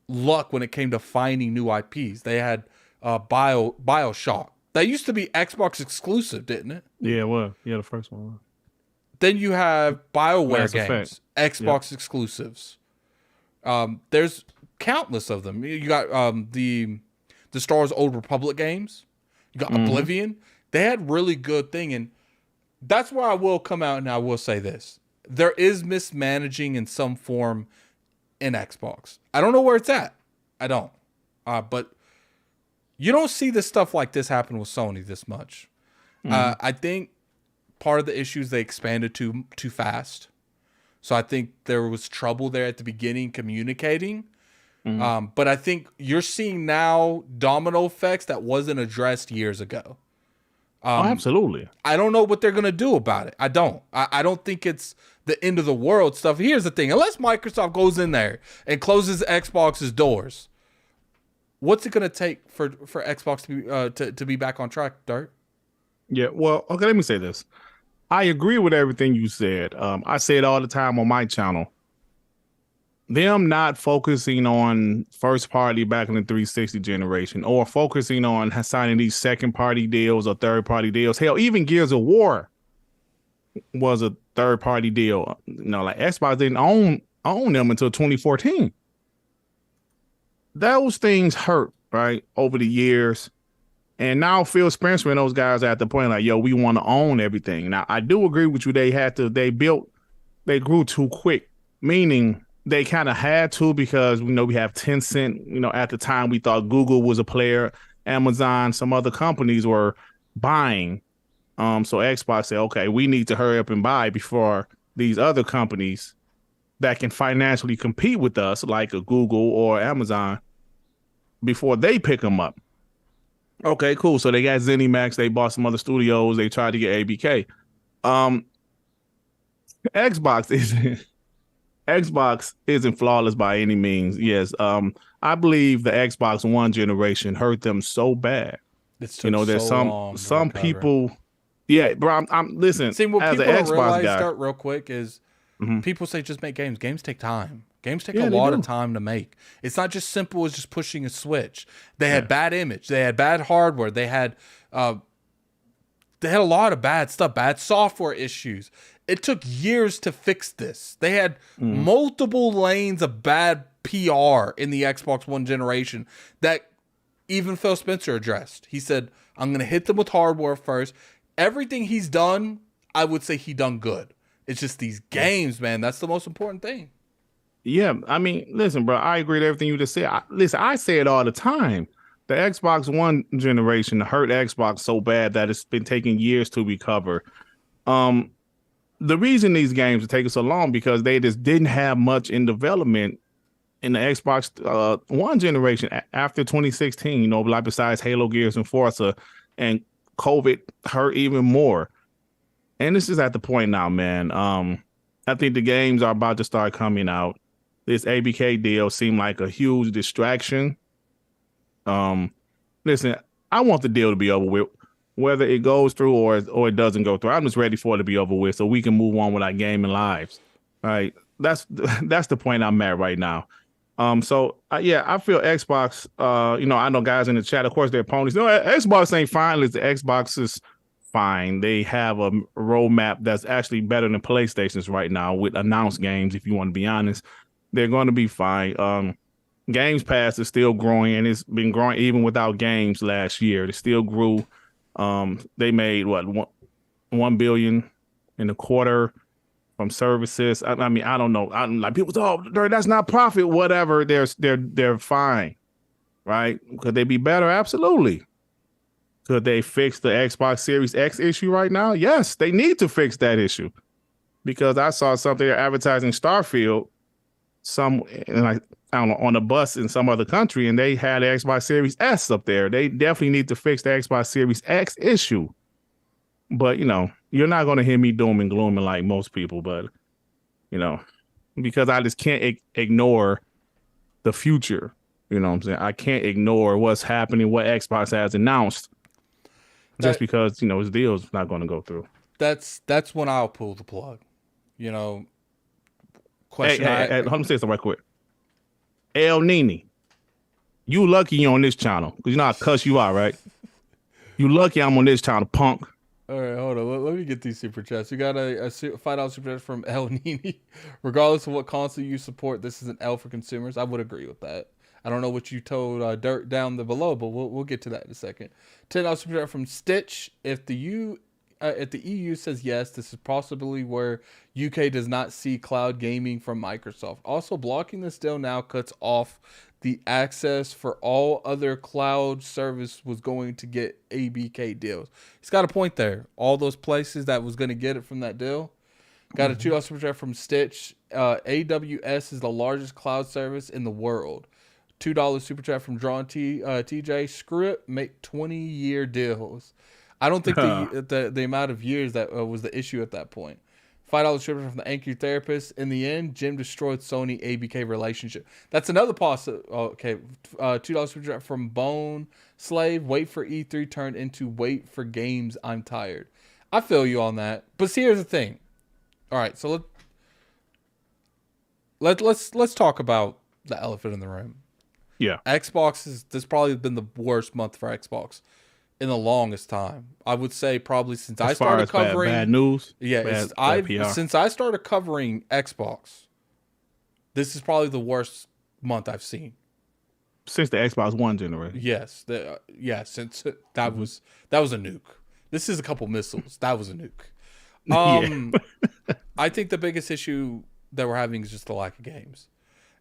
luck when it came to finding new IPs. They had BioShock. That used to be Xbox exclusive, didn't it? Yeah, it was. Yeah, the first one was. Then you have BioWare Mass games, Effect. Xbox exclusives. There's countless of them. You got the Star Wars Old Republic games. You got Oblivion. They had really good thing, and that's where I will come out and I will say this. There is mismanaging in some form in Xbox. I don't know where it's at. I don't. But you don't see this stuff like this happen with Sony this much. I think part of the issue is they expanded too fast. So I think there was trouble there at the beginning communicating. But I think you're seeing now domino effects that wasn't addressed years ago. Absolutely. I don't know what they're going to do about it. I don't. I don't think it's the end of the world stuff. Here's the thing. Unless Microsoft goes in there and closes Xbox's doors, what's it going to take for Xbox to be back on track, Dirt? Yeah, well, okay, let me say this. I agree with everything you said. I say it all the time on my channel. Them not focusing on first party back in the 360 generation or focusing on signing these second party deals or third party deals. Hell, even Gears of War was a third party deal. Like Xbox didn't own them until 2014. Those things hurt, right, over the years. And now Phil Spencer and those guys are at the point like, yo, we want to own everything. Now, I do agree with you. They grew too quick, meaning they kind of had to because, we have Tencent. At the time, we thought Google was a player, Amazon, some other companies were buying. So Xbox said, okay, we need to hurry up and buy before these other companies that can financially compete with us, like a Google or Amazon, before they pick them up. Okay, cool. So they got ZeniMax. They bought some other studios. They tried to get ABK. Xbox isn't flawless by any means. Yes. I believe the Xbox One generation hurt them so bad. There's some people. Yeah, bro. I'm listen. See, what as people an don't Xbox realize, guy, Start real quick, is people say just make games. Games take time. Games take Yeah, a they lot do. of time to make. It's not just simple as just pushing a switch. They had bad image. They had bad hardware. They had a lot of bad stuff, bad software issues. It took years to fix this. They had multiple lanes of bad PR in the Xbox One generation that even Phil Spencer addressed. He said, I'm going to hit them with hardware first. Everything he's done, I would say he done good. It's just these games, man. That's the most important thing. Yeah, I mean, listen, bro, I agree with everything you just said. I say it all the time. The Xbox One generation hurt Xbox so bad that it's been taking years to recover. The reason these games are taking so long because they just didn't have much in development in the Xbox One generation after 2016, like besides Halo, Gears, and Forza, and COVID hurt even more. And this is at the point now, man. I think the games are about to start coming out. This ABK deal seemed like a huge distraction. Listen, I want the deal to be over with, whether it goes through or it doesn't go through. I'm just ready for it to be over with so we can move on with our gaming lives. All right, that's the point I'm at right now. I feel Xbox. I know guys in the chat, of course, their opponents. No, Xbox ain't fine. The Xbox is fine. They have a roadmap that's actually better than PlayStation's right now with announced games. If you want to be honest. They're going to be fine. Games Pass is still growing, and it's been growing even without games last year. It still grew. They made $1 billion in a quarter from services. I mean, I don't know. I'm like people say, "Oh, that's not profit." Whatever. They're fine, right? Could they be better? Absolutely. Could they fix the Xbox Series X issue right now? Yes, they need to fix that issue because I saw something advertising Starfield. I don't know, on a bus in some other country, and they had the Xbox Series S up there. They definitely need to fix the Xbox Series X issue. But, you're not going to hear me doom and glooming like most people, but, because I just can't ignore the future. You know what I'm saying? I can't ignore what's happening, what Xbox has announced, just because, his deal's not going to go through. That's when I'll pull the plug. Question. Let me say something right quick. El Nini, you lucky you on this channel because I cuss you out, right? You lucky I'm on this channel, punk. All right, hold on. Let me get these super chats. We got a $5 super chat from El Nini. Regardless of what console you support, this is an L for consumers. I would agree with that. I don't know what you told Dirt down below, but we'll get to that in a second. $10 super chat from Stitch. If the at the EU says yes. This is possibly where UK does not see cloud gaming from Microsoft. Also, blocking this deal now cuts off the access for all other cloud service was going to get ABK deals. He's got a point there. All those places that was going to get it from that deal got a $2 super chat from Stitch. AWS is the largest cloud service in the world. $2 super chat from Drawn TJ. Screw it, make 20-year deals. I don't think the amount of years that was the issue at that point. $5 super chat from the Anchor Therapist. In the end, Jim destroyed Sony ABK relationship. That's another possible. Okay, $2 super chat from Bone Slave. Wait for E3 turned into wait for games. I'm tired. I feel you on that. But see, here's the thing. All right, so let's talk about the elephant in the room. Yeah. Xbox this probably been the worst month for Xbox in the longest time. I would say probably since I started covering bad news. Yeah, since I started covering Xbox, this is probably the worst month I've seen since the Xbox One generation. Yes, since that was a nuke. This is a couple missiles. That was a nuke. I think the biggest issue that we're having is just the lack of games,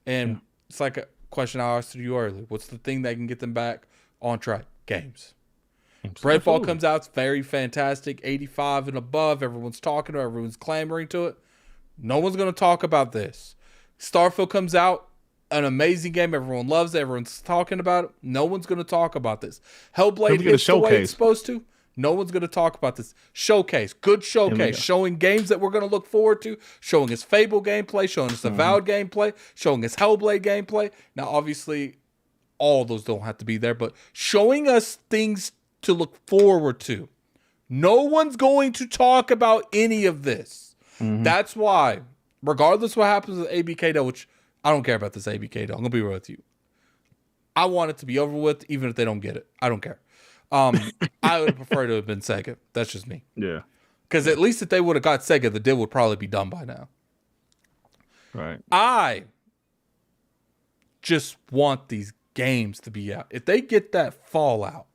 and it's like a question I asked you earlier. What's the thing that can get them back on track? Games. Redfall comes out. It's very fantastic. 85 and above. Everyone's talking to it. Everyone's clamoring to it. No one's going to talk about this. Starfield comes out. An amazing game. Everyone loves it. Everyone's talking about it. No one's going to talk about this. Hellblade hits the way it's supposed to. No one's going to talk about this. Showcase. Good showcase. Showing games that we're going to look forward to. Showing us Fable gameplay. Showing us Avowed gameplay. Showing us Hellblade gameplay. Now, obviously, all those don't have to be there, but showing us things to look forward to. No one's going to talk about any of this. That's why, regardless of what happens with ABK deal, which I don't care about this ABK deal. I'm going to be real with you. I want it to be over with, even if they don't get it. I don't care. I would prefer to have been Sega. That's just me. Yeah. Because at least if they would have got Sega, the deal would probably be done by now. Right. I just want these games to be out. If they get that Fallout,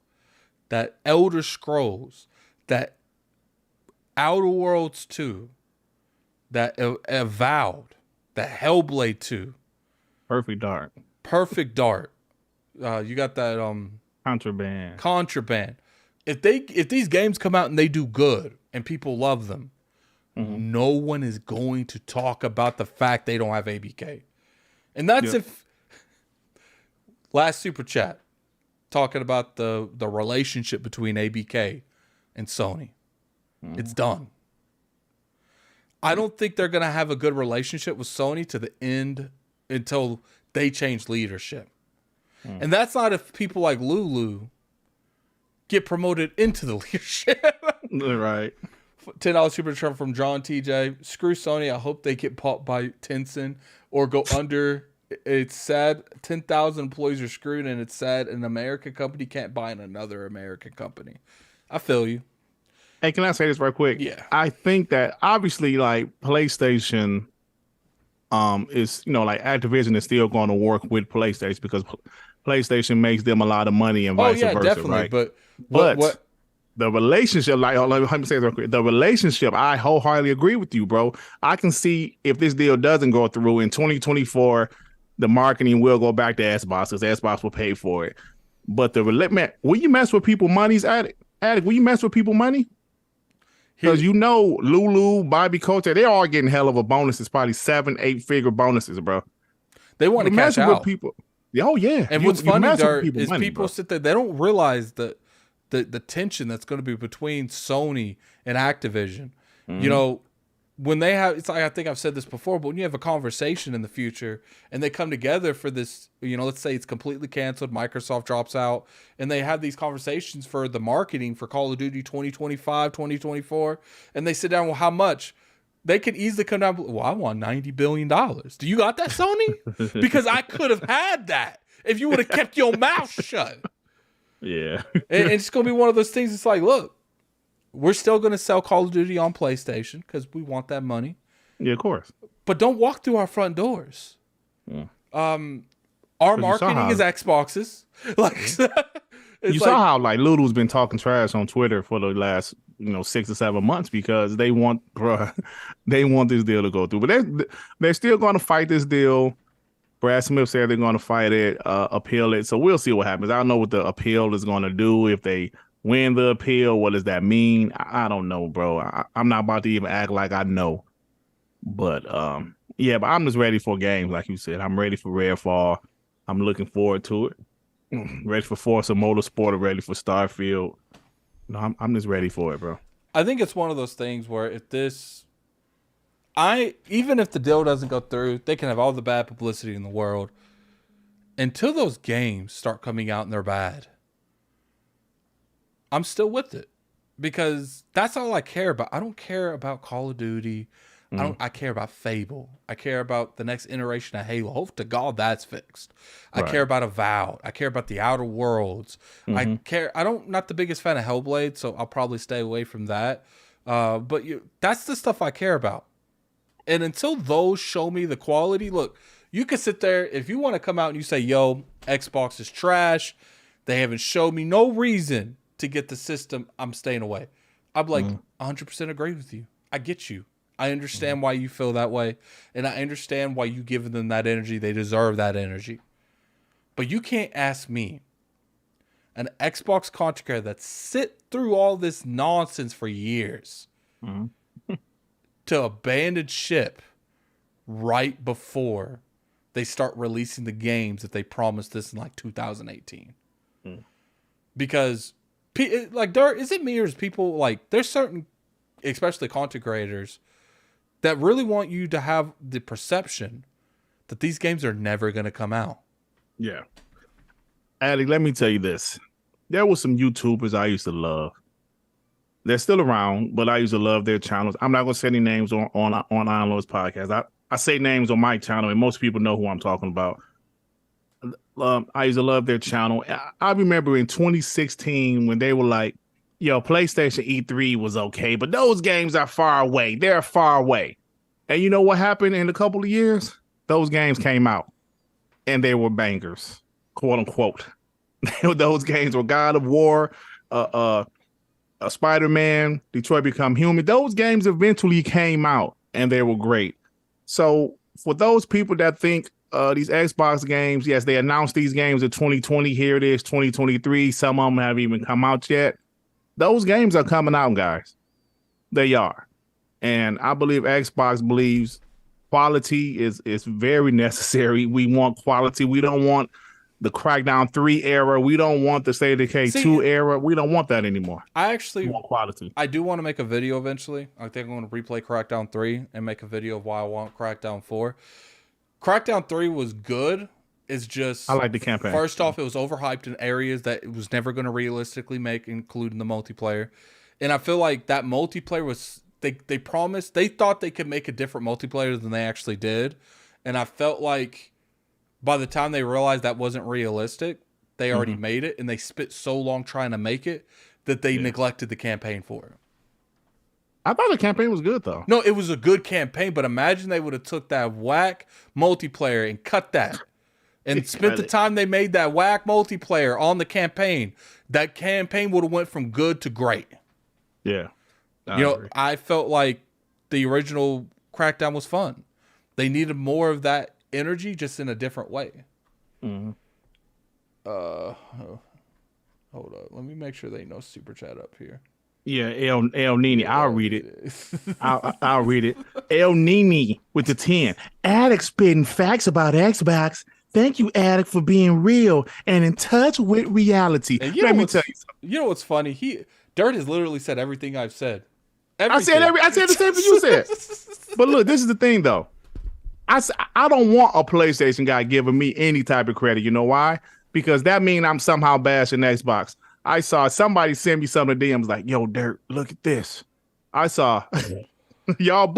that Elder Scrolls, that Outer Worlds 2, that Avowed, that Hellblade 2. Perfect Dark. You got that Contraband. If these games come out and they do good and people love them, no one is going to talk about the fact they don't have ABK. And that's if last super chat talking about the relationship between ABK and Sony. It's done. I don't think they're going to have a good relationship with Sony to the end until they change leadership. And that's not if people like Lulu get promoted into the leadership. Right. $10 super chat from John TJ. Screw Sony. I hope they get bought by Tencent or go under. It's sad. 10,000 employees are screwed, and it's sad an American company can't buy another American company. I feel you. Hey, can I say this right quick? Yeah. I think that obviously, like, PlayStation is, like, Activision is still going to work with PlayStation because PlayStation makes them a lot of money and vice versa, definitely. right? But what the relationship, let me say this real quick. The relationship, I wholeheartedly agree with you, bro. I can see if this deal doesn't go through in 2024, the marketing will go back to Xbox because Xbox will pay for it. But will you mess with people's money's Addict? Will you mess with people's money? Because Lulu, Bobby Kotick, they're all getting hell of a bonuses, probably 7-8 figure bonuses, bro. They want to cash out. With people. Oh yeah. And what's funny, Dart, is people sit there, they don't realize the tension that's going to be between Sony and Activision. When they have, it's like, I think I've said this before, but when you have a conversation in the future and they come together for this, let's say it's completely canceled, Microsoft drops out, and they have these conversations for the marketing for Call of Duty 2025, 2024, and they sit down, well, how much? They could easily come down, well, I want $90 billion. Do you got that, Sony? Because I could have had that if you would have kept your mouth shut. Yeah. And it's going to be one of those things, it's like, look, we're still going to sell Call of Duty on PlayStation because we want that money. Yeah, of course. But don't walk through our front doors. Yeah. Our marketing is Xboxes. Like, you saw how like Ludo's been talking trash on Twitter for the last 6 or 7 months because they want, they want this deal to go through. But they're still going to fight this deal. Brad Smith said they're going to fight it, appeal it. So we'll see what happens. I don't know what the appeal is going to do. If they win the appeal, what does that mean? I don't know, bro. I'm not about to even act like I know. But yeah, but I'm just ready for games, like you said. I'm ready for Redfall. I'm looking forward to it. Ready for Forza Motorsport, ready for Starfield. No, I'm just ready for it, bro. I think it's one of those things where even if the deal doesn't go through, they can have all the bad publicity in the world. Until those games start coming out and they're bad, I'm still with it. Because that's all I care about. I don't care about Call of Duty. I care about Fable. I care about the next iteration of Halo. Hope to God that's fixed. I care about Avowed. I care about the Outer Worlds. I'm not the biggest fan of Hellblade, so I'll probably stay away from that. But that's the stuff I care about. And until those show me the quality, look, you can sit there. If you want to come out and you say, yo, Xbox is trash, they haven't showed me no reason to get the system, I'm staying away. I'm like 100% agree with you. I get you. I understand why you feel that way. And I understand why you give them that energy. They deserve that energy. But you can't ask me, an Xbox content creator that sit through all this nonsense for years, to abandon ship right before they start releasing the games that they promised this in like 2018. Because like, is it me or is people like, there's certain, especially content creators, that really want you to have the perception that these games are never going to come out. Yeah. Addict, let me tell you this. There were some YouTubers I used to love. They're still around, but I used to love their channels. I'm not going to say any names on Iron Lord's podcast. I say names on my channel, and most people know who I'm talking about. I used to love their channel. I remember in 2016 when they were like, yo, PlayStation E3 was okay, but those games are far away. They're far away. And you know what happened in a couple of years? Those games came out, and they were bangers, quote unquote. Those games were God of War, Spider-Man, Detroit Become Human. Those games eventually came out, and they were great. So for those people that think these Xbox games, yes, they announced these games in 2020. Here it is, 2023. Some of them haven't even come out yet. Those games are coming out, guys. They are. And I believe Xbox believes quality is very necessary. We want quality. We don't want the Crackdown 3 era. We don't want the State of Decay 2 era. We don't want that anymore. I actually want quality. I do want to make a video eventually. I think I'm going to replay Crackdown 3 and make a video of why I want Crackdown 4. Crackdown 3 was good. It's just, I like the campaign. First off, it was overhyped in areas that it was never going to realistically make, including the multiplayer. And I feel like that multiplayer was, they promised, they thought they could make a different multiplayer than they actually did. And I felt like by the time they realized that wasn't realistic, they already made it, and they spent so long trying to make it that they neglected the campaign for it. I thought the campaign was good, though. No, it was a good campaign, but imagine they would have took that whack multiplayer and cut that. And spent the time they made that whack multiplayer on the campaign. That campaign would have went from good to great. Yeah. I felt like the original Crackdown was fun. They needed more of that energy, just in a different way. Hold up. Let me make sure they know Super Chat up here. Yeah, El Nini. I'll read it. I'll read it. El Nini with the 10. Addict spitting facts about Xbox. Thank you, Addict, for being real and in touch with reality. Let me tell you something. You know what's funny? Dirt has literally said everything I've said. Everything. I said the same thing you said. But look, this is the thing, though. I don't want a PlayStation guy giving me any type of credit. You know why? Because that means I'm somehow bashing Xbox. I saw somebody send me some of the DMs like, yo, Dirt, look at this. I saw y'all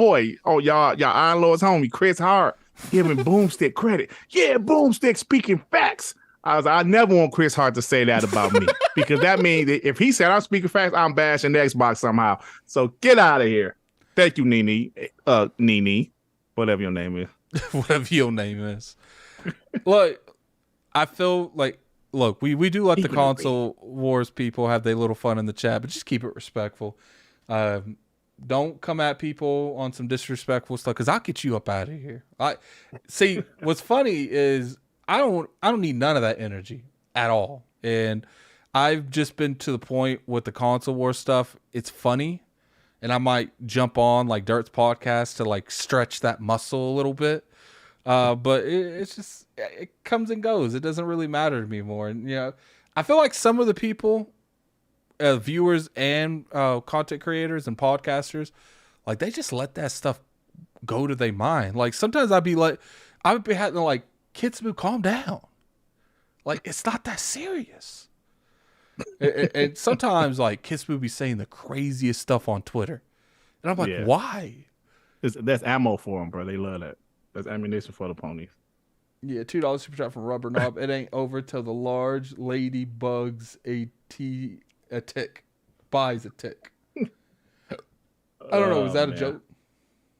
Iron Lord's homie, Chris Hart, giving Boomstick credit. Yeah, Boomstick speaking facts. I never want Chris Hart to say that about me, because that means that if he said I'm speaking facts, I'm bashing the Xbox somehow. So get out of here. Thank you, Nini. Nini, whatever your name is. Whatever your name is. Look, I feel like, we do let the console wars people have their little fun in the chat, but just keep it respectful. Don't come at people on some disrespectful stuff because I'll get you up out of here. I see. What's funny is I don't need none of that energy at all. And I've just been to the point with the console war stuff. It's funny, and I might jump on like Dirt's podcast to like stretch that muscle a little bit. But it's just it comes and goes. It doesn't really matter to me more. And I feel like some of the people, viewers and content creators and podcasters, like they just let that stuff go to their mind. Like sometimes I would be having like, kids, calm down. Like it's not that serious. And sometimes like kids will be saying the craziest stuff on Twitter, and I'm like, why? That's ammo for them, bro. They love that. That's ammunition for the ponies. Yeah, $2 super chat from Rubber Knob. It ain't over till the large lady bugs a tick. Buys a tick. I don't know. Is that a joke?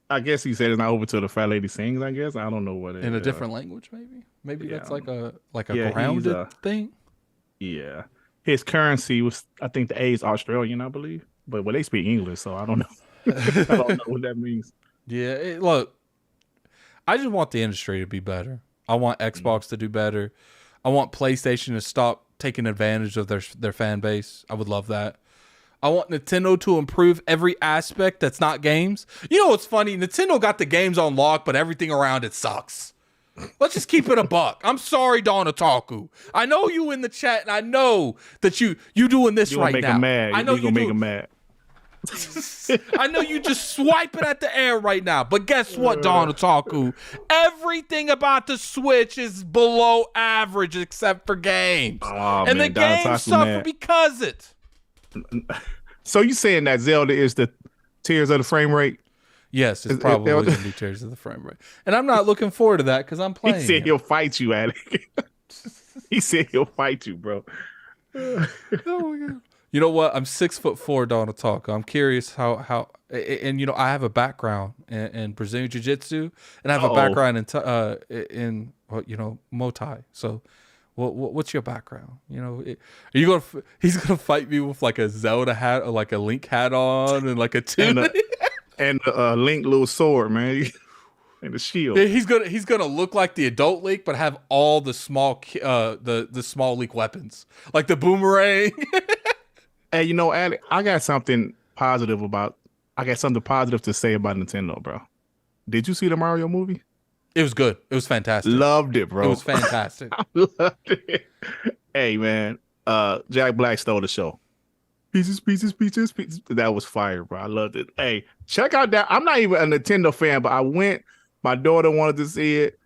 I guess he said it's not over till the fat lady sings. I guess I don't know what it is. In a different language, maybe. Maybe that's like a grounded thing. Yeah, his currency was, I think, the A is Australian, I believe. But they speak English, so I don't know. I don't know what that means. Yeah, look. I just want the industry to be better. I want Xbox to do better. I want PlayStation to stop taking advantage of their fan base. I would love that. I want Nintendo to improve every aspect that's not games. You know what's funny? Nintendo got the games on lock, but everything around it sucks. Let's just keep it a buck. I'm sorry, Don Otaku. I know you in the chat, and I know that you doing this right now. I know you're gonna make him mad. I know you just swiping at the air right now, but guess what, Don Otaku? Everything about the Switch is below average except for games. And the games suffer because it. So you saying that Zelda is the Tears of the Frame Rate? Yes, it's probably going to be Tears of the Frame Rate. And I'm not looking forward to that because I'm playing. He said he'll fight you, Alec. He said he'll fight you, bro. Oh my God. You know what? I'm 6'4", Don Otaku. I'm curious how, and I have a background in Brazilian Jiu-Jitsu, and I have a background in Muay Thai. So, what's your background? He's gonna fight me with like a Zelda hat or like a Link hat on and like a tunic and a Link little sword, man, and the shield. Yeah, he's gonna look like the adult Link, but have all the small the small Link weapons, like the boomerang. Hey, Alec, I got something positive to say about Nintendo, bro. Did you see the Mario movie? It was good. It was fantastic. Loved it, bro. It was fantastic. I loved it. Hey, man, Jack Black stole the show. Pieces. That was fire, bro. I loved it. Hey, check out that. I'm not even a Nintendo fan, but I went. My daughter wanted to see it.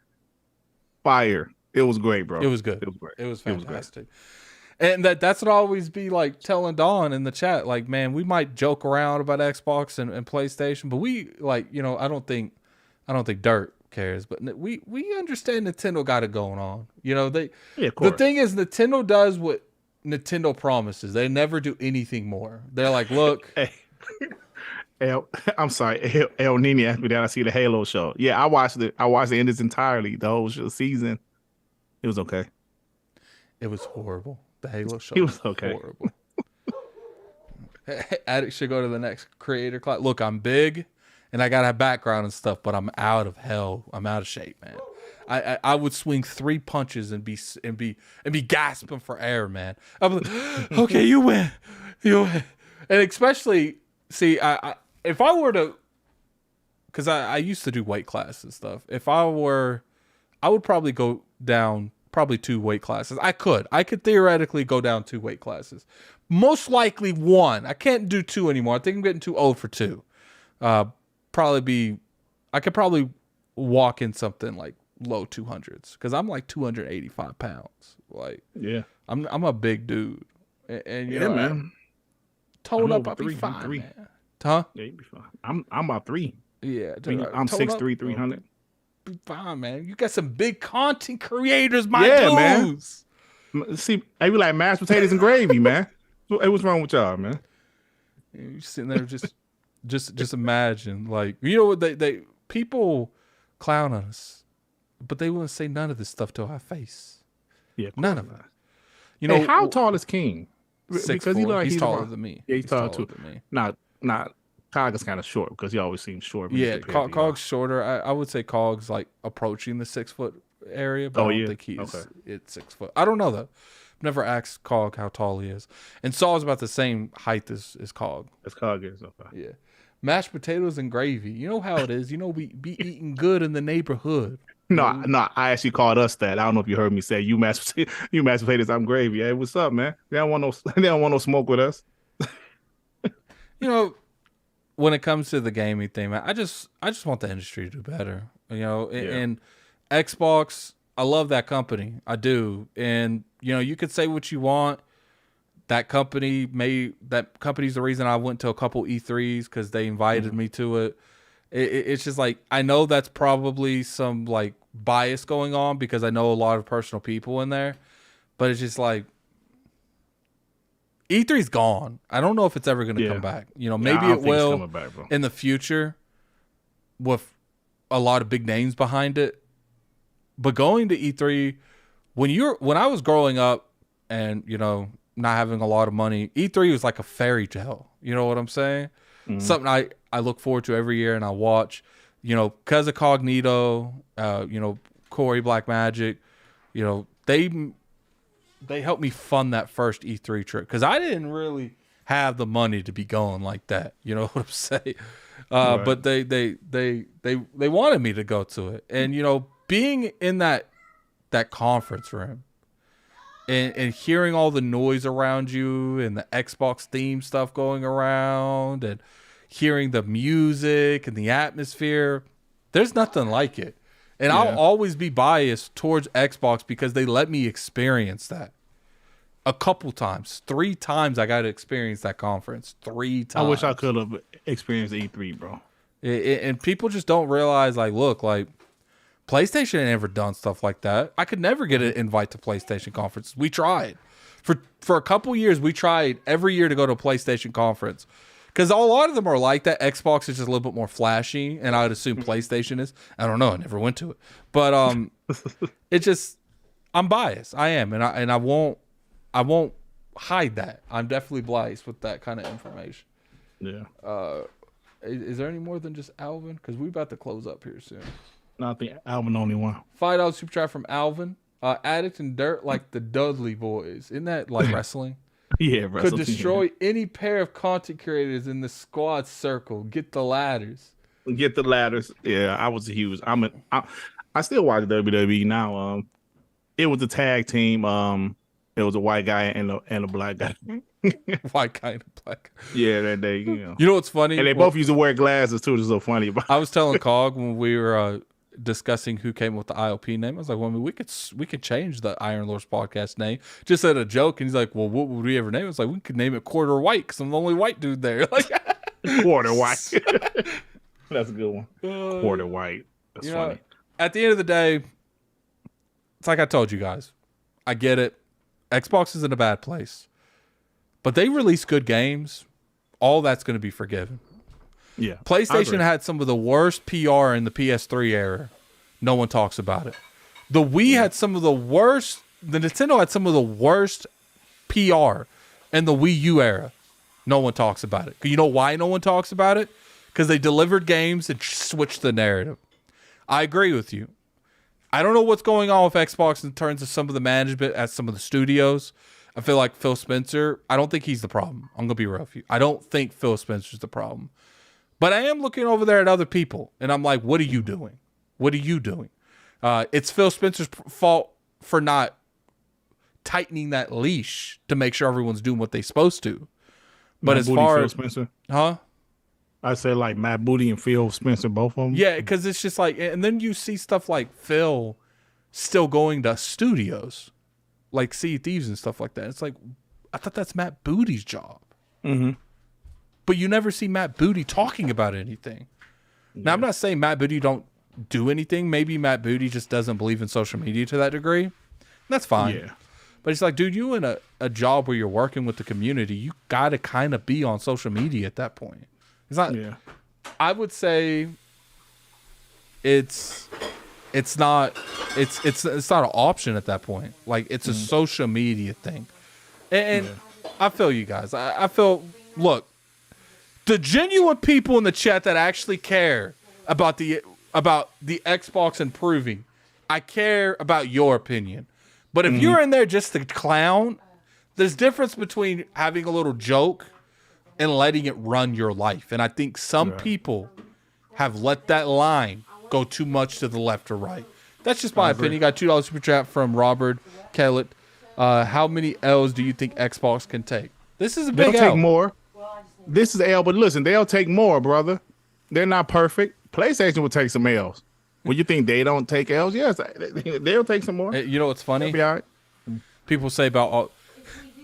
Fire. It was great, bro. It was good. It was great. It was fantastic. And that's what I always be like telling Dawn in the chat, like, man, we might joke around about Xbox and PlayStation, but we like, I don't think Dirt cares, but we understand Nintendo got it going on. The thing is, Nintendo does what Nintendo promises. They never do anything more. They're like, look. Hey, I'm sorry. El Nini asked me that I see the Halo show. Yeah, I watched it. I watched it in its entirety, the whole season. It was okay. It was horrible. The Halo show. It was okay. Horrible. Addict should go to the next creator class. Look, I'm big, and I got a background and stuff, but I'm out of hell. I'm out of shape, man. I would swing 3 punches and be gasping for air, man. I'm like, okay, you win, and especially see, if I were to, because I used to do weight class and stuff. If I would probably go down. Probably 2 weight classes. I could theoretically go down 2 weight classes. Most likely 1. I can't do 2 anymore. I think I'm getting too old for 2. I could probably walk in something like low 200s because I'm like 285 pounds. Like, yeah, I'm a big dude, and man. Toned up, I'll be fine, man. Huh? Yeah, you'll be fine. I'm about 3. Yeah, I'm 6'3", 300. Be fine, man. You got some big content creators, my dudes. Man. See, they be like mashed potatoes and gravy, man. Hey, what's wrong with y'all, man? You sitting there just imagine, like, what they people clown us, but they wouldn't say none of this stuff to our face. Yeah, none of it. Hey, how tall is King? 6'4". He's taller than me. Yeah, he's taller too. Than me. Now, Not Cog is kind of short because he always seems short. When Yeah, you compare to Cog's shorter. I would say Cog's like approaching the 6 foot area, but I don't think he's it's 6 foot. I don't know though. Never asked Cog how tall he is. And Saul's about the same height as Cog. As Cog is, okay. Yeah. Mashed potatoes and gravy. You know how it is. You know, we be eating good in the neighborhood. No, I actually called us that. I don't know if you heard me say you mashed potatoes, I'm gravy. Hey, what's up, man? They don't want no smoke with us. You know, when it comes to the gaming thing, man, I just want the industry to do better. You know, and Xbox, I love that company. I do. And you know, you could say what you want. That company's the reason I went to a couple E3s because they invited me to it. It's just like, I know that's probably some like bias going on because I know a lot of personal people in there, but it's just like E3's gone. I don't know if it's ever going to come back. You know, maybe it will in the future with a lot of big names behind it. But going to E3, when I was growing up and, you know, not having a lot of money, E3 was like a fairy tale. You know what I'm saying? Mm-hmm. Something I look forward to every year and I watch, you know, because of Cognito, you know, Corey Blackmagic, you know, they helped me fund that first E3 trip because I didn't really have the money to be going like that. You know what I'm saying? Right. But they wanted me to go to it. And, you know, being in that conference room and hearing all the noise around you and the Xbox theme stuff going around and hearing the music and the atmosphere, there's nothing like it. And I'll always be biased towards Xbox because they let me experience that a couple times. 3 times I got to experience that conference. 3 times. I wish I could have experienced E3, bro. And people just don't realize, like, look, like, PlayStation ain't ever done stuff like that. I could never get an invite to PlayStation conference. We tried. For a couple years, we tried every year to go to a PlayStation conference. Because a lot of them are like that. Xbox is just a little bit more flashy, and I would assume PlayStation is. I don't know. I never went to it. But it just, I'm biased. I am. And I won't hide that. I'm definitely biased with that kind of information. Yeah. Is there any more than just Alvin? Because we're about to close up here soon. No, I think Alvin only one. $5 super chat from Alvin. Addict and Dirt like the Dudley Boys. Isn't that like wrestling? Yeah, wrestling. Could destroy any pair of content creators in the squad circle. Get the ladders. Get the ladders. Yeah, I was a huge. I still watch WWE now. It was a tag team. It was a white guy and a black guy. White guy and a black guy. Yeah, that day. You know. You know what's funny? And they both used to wear glasses too. Which is so funny. I was telling Cog when we were discussing who came up with the ILP name. I was like, well, I mean, we could change the Iron Lords podcast name. Just said a joke, and he's like, well, what would we ever name it? I was like, we could name it Quarter White because I'm the only white dude there. Like, Quarter White. That's a good one. Quarter White. That's funny. Know, at the end of the day, it's like I told you guys. I get it. Xbox is in a bad place, but they release good games. All that's going to be forgiven. Yeah, PlayStation had some of the worst PR in the PS3 era. No one talks about it. The Wii had some of the worst. The Nintendo had some of the worst PR in the Wii U era. No one talks about it. You know why no one talks about it? Because they delivered games and switched the narrative. I agree with you. I don't know what's going on with Xbox in terms of some of the management at some of the studios. I feel like Phil Spencer, I don't think he's the problem. I'm going to be real with you. I don't think Phil Spencer's the problem. But I am looking over there at other people, and I'm like, what are you doing? What are you doing? It's Phil Spencer's fault for not tightening that leash to make sure everyone's doing what they're supposed to. But Matt as Booty, far Phil as... Spencer? Huh? I say like Matt Booty and Phil Spencer, both of them. Yeah, because it's just like... And then you see stuff like Phil still going to studios, like Sea of Thieves and stuff like that. It's like, I thought that's Matt Booty's job. Mm-hmm. But you never see Matt Booty talking about anything. Yeah. Now, I'm not saying Matt Booty don't do anything. Maybe Matt Booty just doesn't believe in social media to that degree. That's fine. Yeah. But it's like, dude, you in a job where you're working with the community, you got to kind of be on social media at that point. It's not. Yeah. I would say it's not an option at that point. Like, it's a social media thing. And I feel you guys. I feel, look, The genuine people in the chat that actually care about the Xbox improving, I care about your opinion. But if you're in there just to clown, there's difference between having a little joke and letting it run your life. And I think some people have let that line go too much to the left or right. That's just my opinion. Got $2 super chat from Robert Kellett. How many L's do you think Xbox can take? This is a big L. They'll take more. This is L, but listen, they'll take more, brother. They're not perfect. PlayStation will take some L's. Well, you think they don't take L's? Yes, they'll take some more. You know what's funny? They'll be all right. People say about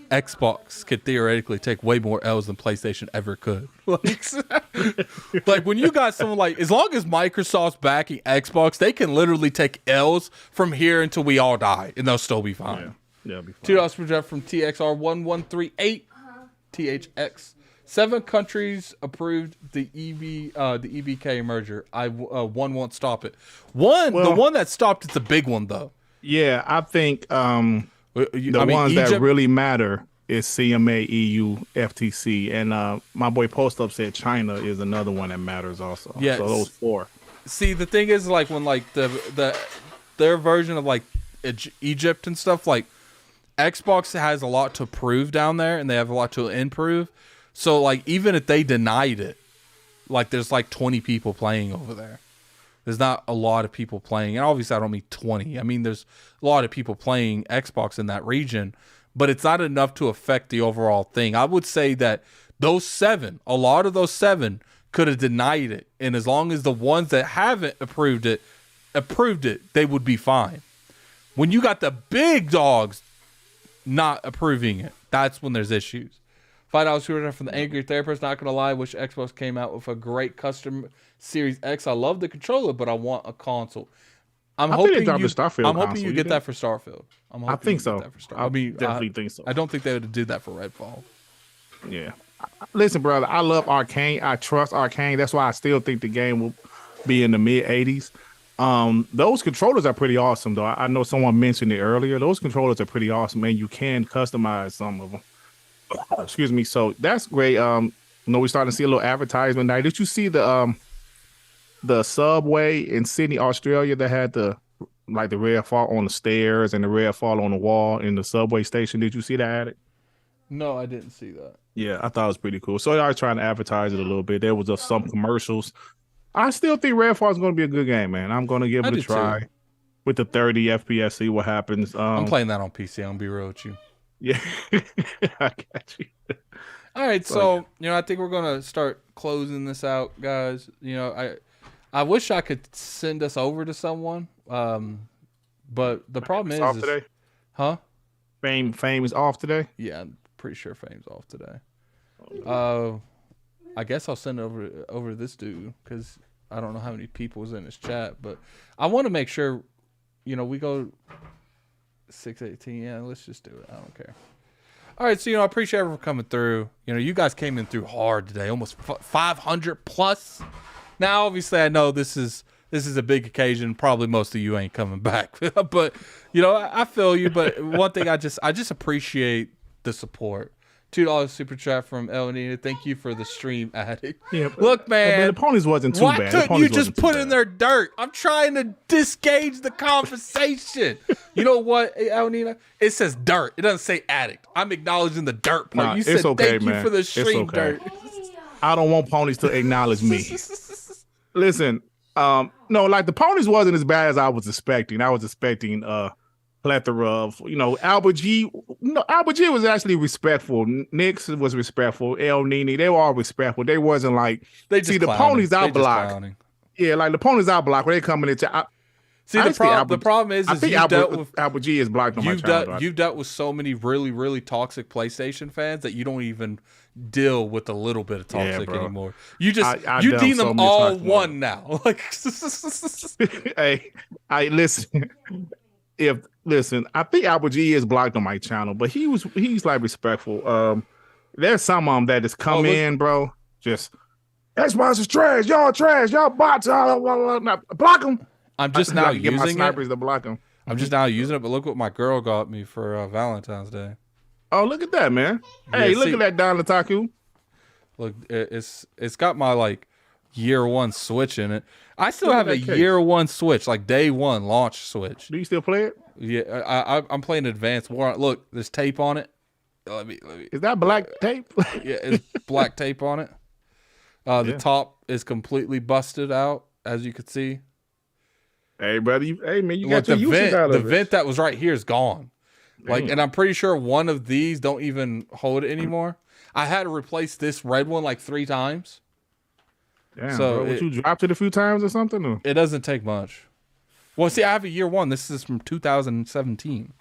Xbox could theoretically take way more L's than PlayStation ever could. Like when you got someone like, as long as Microsoft's backing Xbox, they can literally take L's from here until we all die, and they'll still be fine. Yeah, it'll be fine. $2 per jet from TXR1138 THX. 7 countries approved the EBK merger. One won't stop it. The one that stopped it's a big one though. Yeah, I think ones Egypt, that really matter is CMA, EU, FTC, and my boy Post Up said China is another one that matters also. Yeah, so those 4. See, the thing is, like when like their version of like Egypt and stuff, like Xbox has a lot to prove down there, and they have a lot to improve. So, like, even if they denied it, like, there's, like, 20 people playing over there. There's not a lot of people playing. And obviously, I don't mean 20. I mean, there's a lot of people playing Xbox in that region. But it's not enough to affect the overall thing. I would say that a lot of those 7 could have denied it. And as long as the ones that haven't approved it, they would be fine. When you got the big dogs not approving it, that's when there's issues. $5 from the Angry Therapist. Not gonna lie, wish Xbox came out with a great custom Series X. I love the controller, but I want a console. I'm hoping you get that for Starfield. I think so. I mean, definitely think so. I don't think they would have did that for Redfall. Yeah. Listen, brother, I love Arcane. I trust Arcane. That's why I still think the game will be in the mid 80s. Those controllers are pretty awesome, though. I know someone mentioned it earlier. Those controllers are pretty awesome, and you can customize some of them. Excuse me. So that's great. We're starting to see a little advertisement now. Did you see the subway in Sydney, Australia that had the red fall on the stairs and the red fall on the wall in the subway station? Did you see that Addict? No, I didn't see that. Yeah, I thought it was pretty cool. So they are trying to advertise it a little bit. There was just some commercials. I still think Redfall is going to be a good game, man. I'm going to give it a try with the 30 FPS, see what happens. I'm playing that on PC. I'm going to be real with you. Yeah, I got you. All right, so I think we're gonna start closing this out, guys. I wish I could send us over to someone, but the problem is today? Huh? Fame is off today. Yeah, I'm pretty sure Fame's off today. I guess I'll send it over to this dude because I don't know how many people was in his chat, but I want to make sure, we go 6:18. Yeah, let's just do it. I don't care. All right, so I appreciate everyone coming through. You guys came in through hard today, almost 500 plus. Now, obviously, I know this is a big occasion. Probably most of you ain't coming back, but I feel you. But one thing I just appreciate the support. $2 super chat from El Nina. Thank you for the stream, Addict. Yeah, look, man, the ponies wasn't too why bad. Why couldn't you just put in their dirt? I'm trying to disengage the conversation. You know what, El Nina? It says dirt. It doesn't say Addict. I'm acknowledging the dirt part. Nah, you said okay, thank you for the stream dirt. I don't want ponies to acknowledge me. Listen, no, the ponies wasn't as bad as I was expecting. I was expecting plethora of, Albert G. No, Albert G was actually respectful. Nix was respectful. El Nini, they were all respectful. They wasn't like, they just the ponies out block. Yeah, the ponies out block where they coming into. The problem is I think Albert G is blocked on my channel. You've dealt with so many really, really toxic PlayStation fans that you don't even deal with a little bit of toxic anymore. You just you deem them all one now. Hey, listen. I think Albert G is blocked on my channel, but he's respectful. There's some of them that just come in, bro. Just Xbox is trash, y'all bots, block them. I'm just now using my snipers to block them. I'm just now using it, but look what my girl got me for Valentine's Day. Oh, look at that, man. Hey, look at that, Don Lataku. Look, it's got my like year one Switch in it. I still Look have at a that case. year one Switch, like day one launch Switch. Do you still play it? Yeah, I'm playing Advanced War. Look, there's tape on it. Let me. Is that black tape? Yeah, it's black tape on it. The top is completely busted out, as you can see. Hey, brother. Hey, man, you Look, got your usage out of the it. vent that was right here is gone. Like, Damn. and I'm pretty sure one of these don't even hold it anymore. I had to replace this red one like 3 times. Damn, So bro. What, you dropped it a few times or something? Or? It doesn't take much. Well, see, I have a year one. This is from 2017.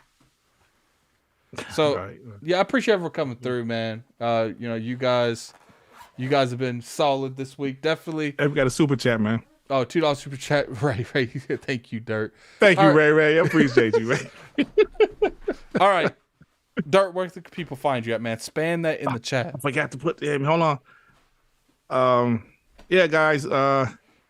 So Right. yeah, I appreciate everyone coming through, man. You guys have been solid this week. Definitely. Hey, we got a super chat, man. Oh, $2 super chat. Ray. Thank you, Dirt. Thank All you, right. Ray. I appreciate you, Ray. All right. Dirt, where can people find you at, man? Spam that in the chat. I forgot to put. Hold on. Yeah, guys.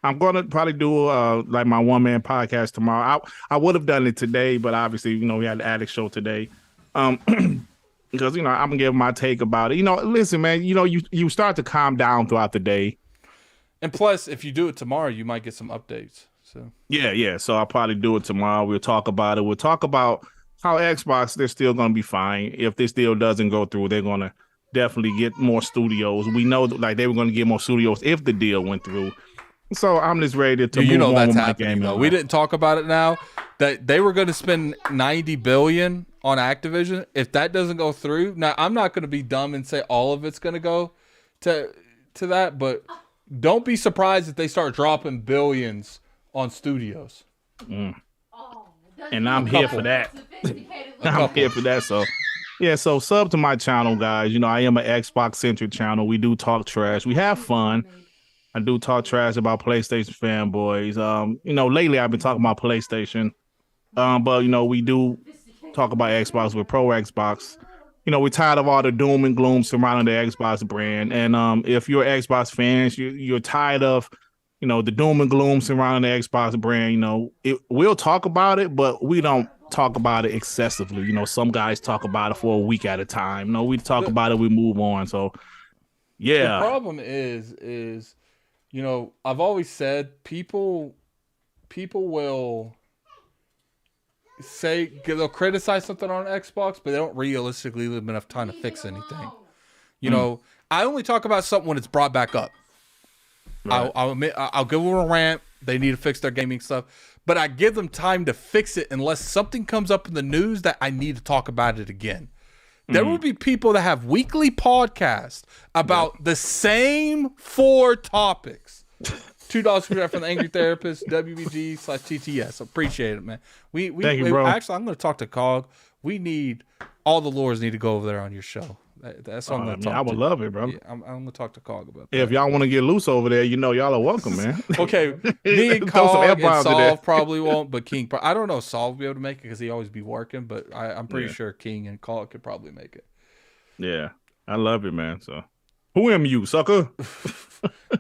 I'm gonna probably do like my one man podcast tomorrow. I would have done it today, but obviously, we had the Addict show today. Because I'm gonna give my take about it. Listen, man. You start to calm down throughout the day. And plus, if you do it tomorrow, you might get some updates. So yeah. So I'll probably do it tomorrow. We'll talk about it. We'll talk about how Xbox, they're still gonna be fine. If this deal doesn't go through, they're gonna definitely get more studios. We know that, like, they were gonna get more studios if the deal went through. So I'm just ready to move on that's with my happening game. though. We didn't talk about it now. That they were going to spend $90 billion on Activision. If that doesn't go through, now I'm not going to be dumb and say all of it's going to go to that, but don't be surprised if they start dropping billions on studios. And I'm here for that. I'm here for that. So yeah, so sub to my channel, guys. I am an Xbox centric channel. We do talk trash. We have fun. I do talk trash about PlayStation fanboys. Lately I've been talking about PlayStation. But we do talk about Xbox with Pro Xbox. We're tired of all the doom and gloom surrounding the Xbox brand. And if you're Xbox fans, you're tired of, the doom and gloom surrounding the Xbox brand. We'll talk about it, but we don't talk about it excessively. Some guys talk about it for a week at a time. We talk about it, we move on. So yeah. The problem is I've always said people will say they'll criticize something on Xbox, but they don't realistically live enough time to fix anything. I only talk about something when it's brought back up. Right. I'll give them a rant. They need to fix their gaming stuff, but I give them time to fix it unless something comes up in the news that I need to talk about it again. There will be people that have weekly podcasts about the same 4 topics. $2 for that from the Angry Therapist, WBG/TTS. Appreciate it, man. Thank you, bro. Actually, I'm going to talk to Cog. All the lores need to go over there on your show. That's what I'm going to talk to. I would love it, bro. Yeah, I'm going to talk to Cog about that. If y'all want to get loose over there, y'all are welcome, man. Okay, me and Cog and Solve probably won't, but King, I don't know if Solve will be able to make it because he always be working, but I'm pretty sure King and Cog could probably make it. Yeah, I love it, man. So, who am you, sucker?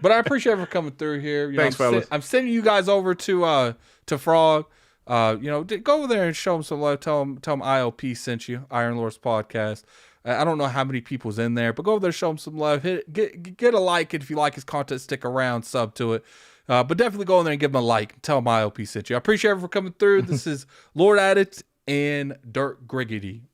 But I appreciate everyone coming through here. Thanks, fellas. I'm sending you guys over to Frog. Go over there and show him some love. Tell him ILP sent you, Iron Lords Podcast. I don't know how many people's in there, but go over there, show him some love. Get a like if you like his content. Stick around, sub to it. But definitely go in there and give him a like. Tell him ILP sent you. I appreciate everyone coming through. This is Lord Addict and Dirt Griggity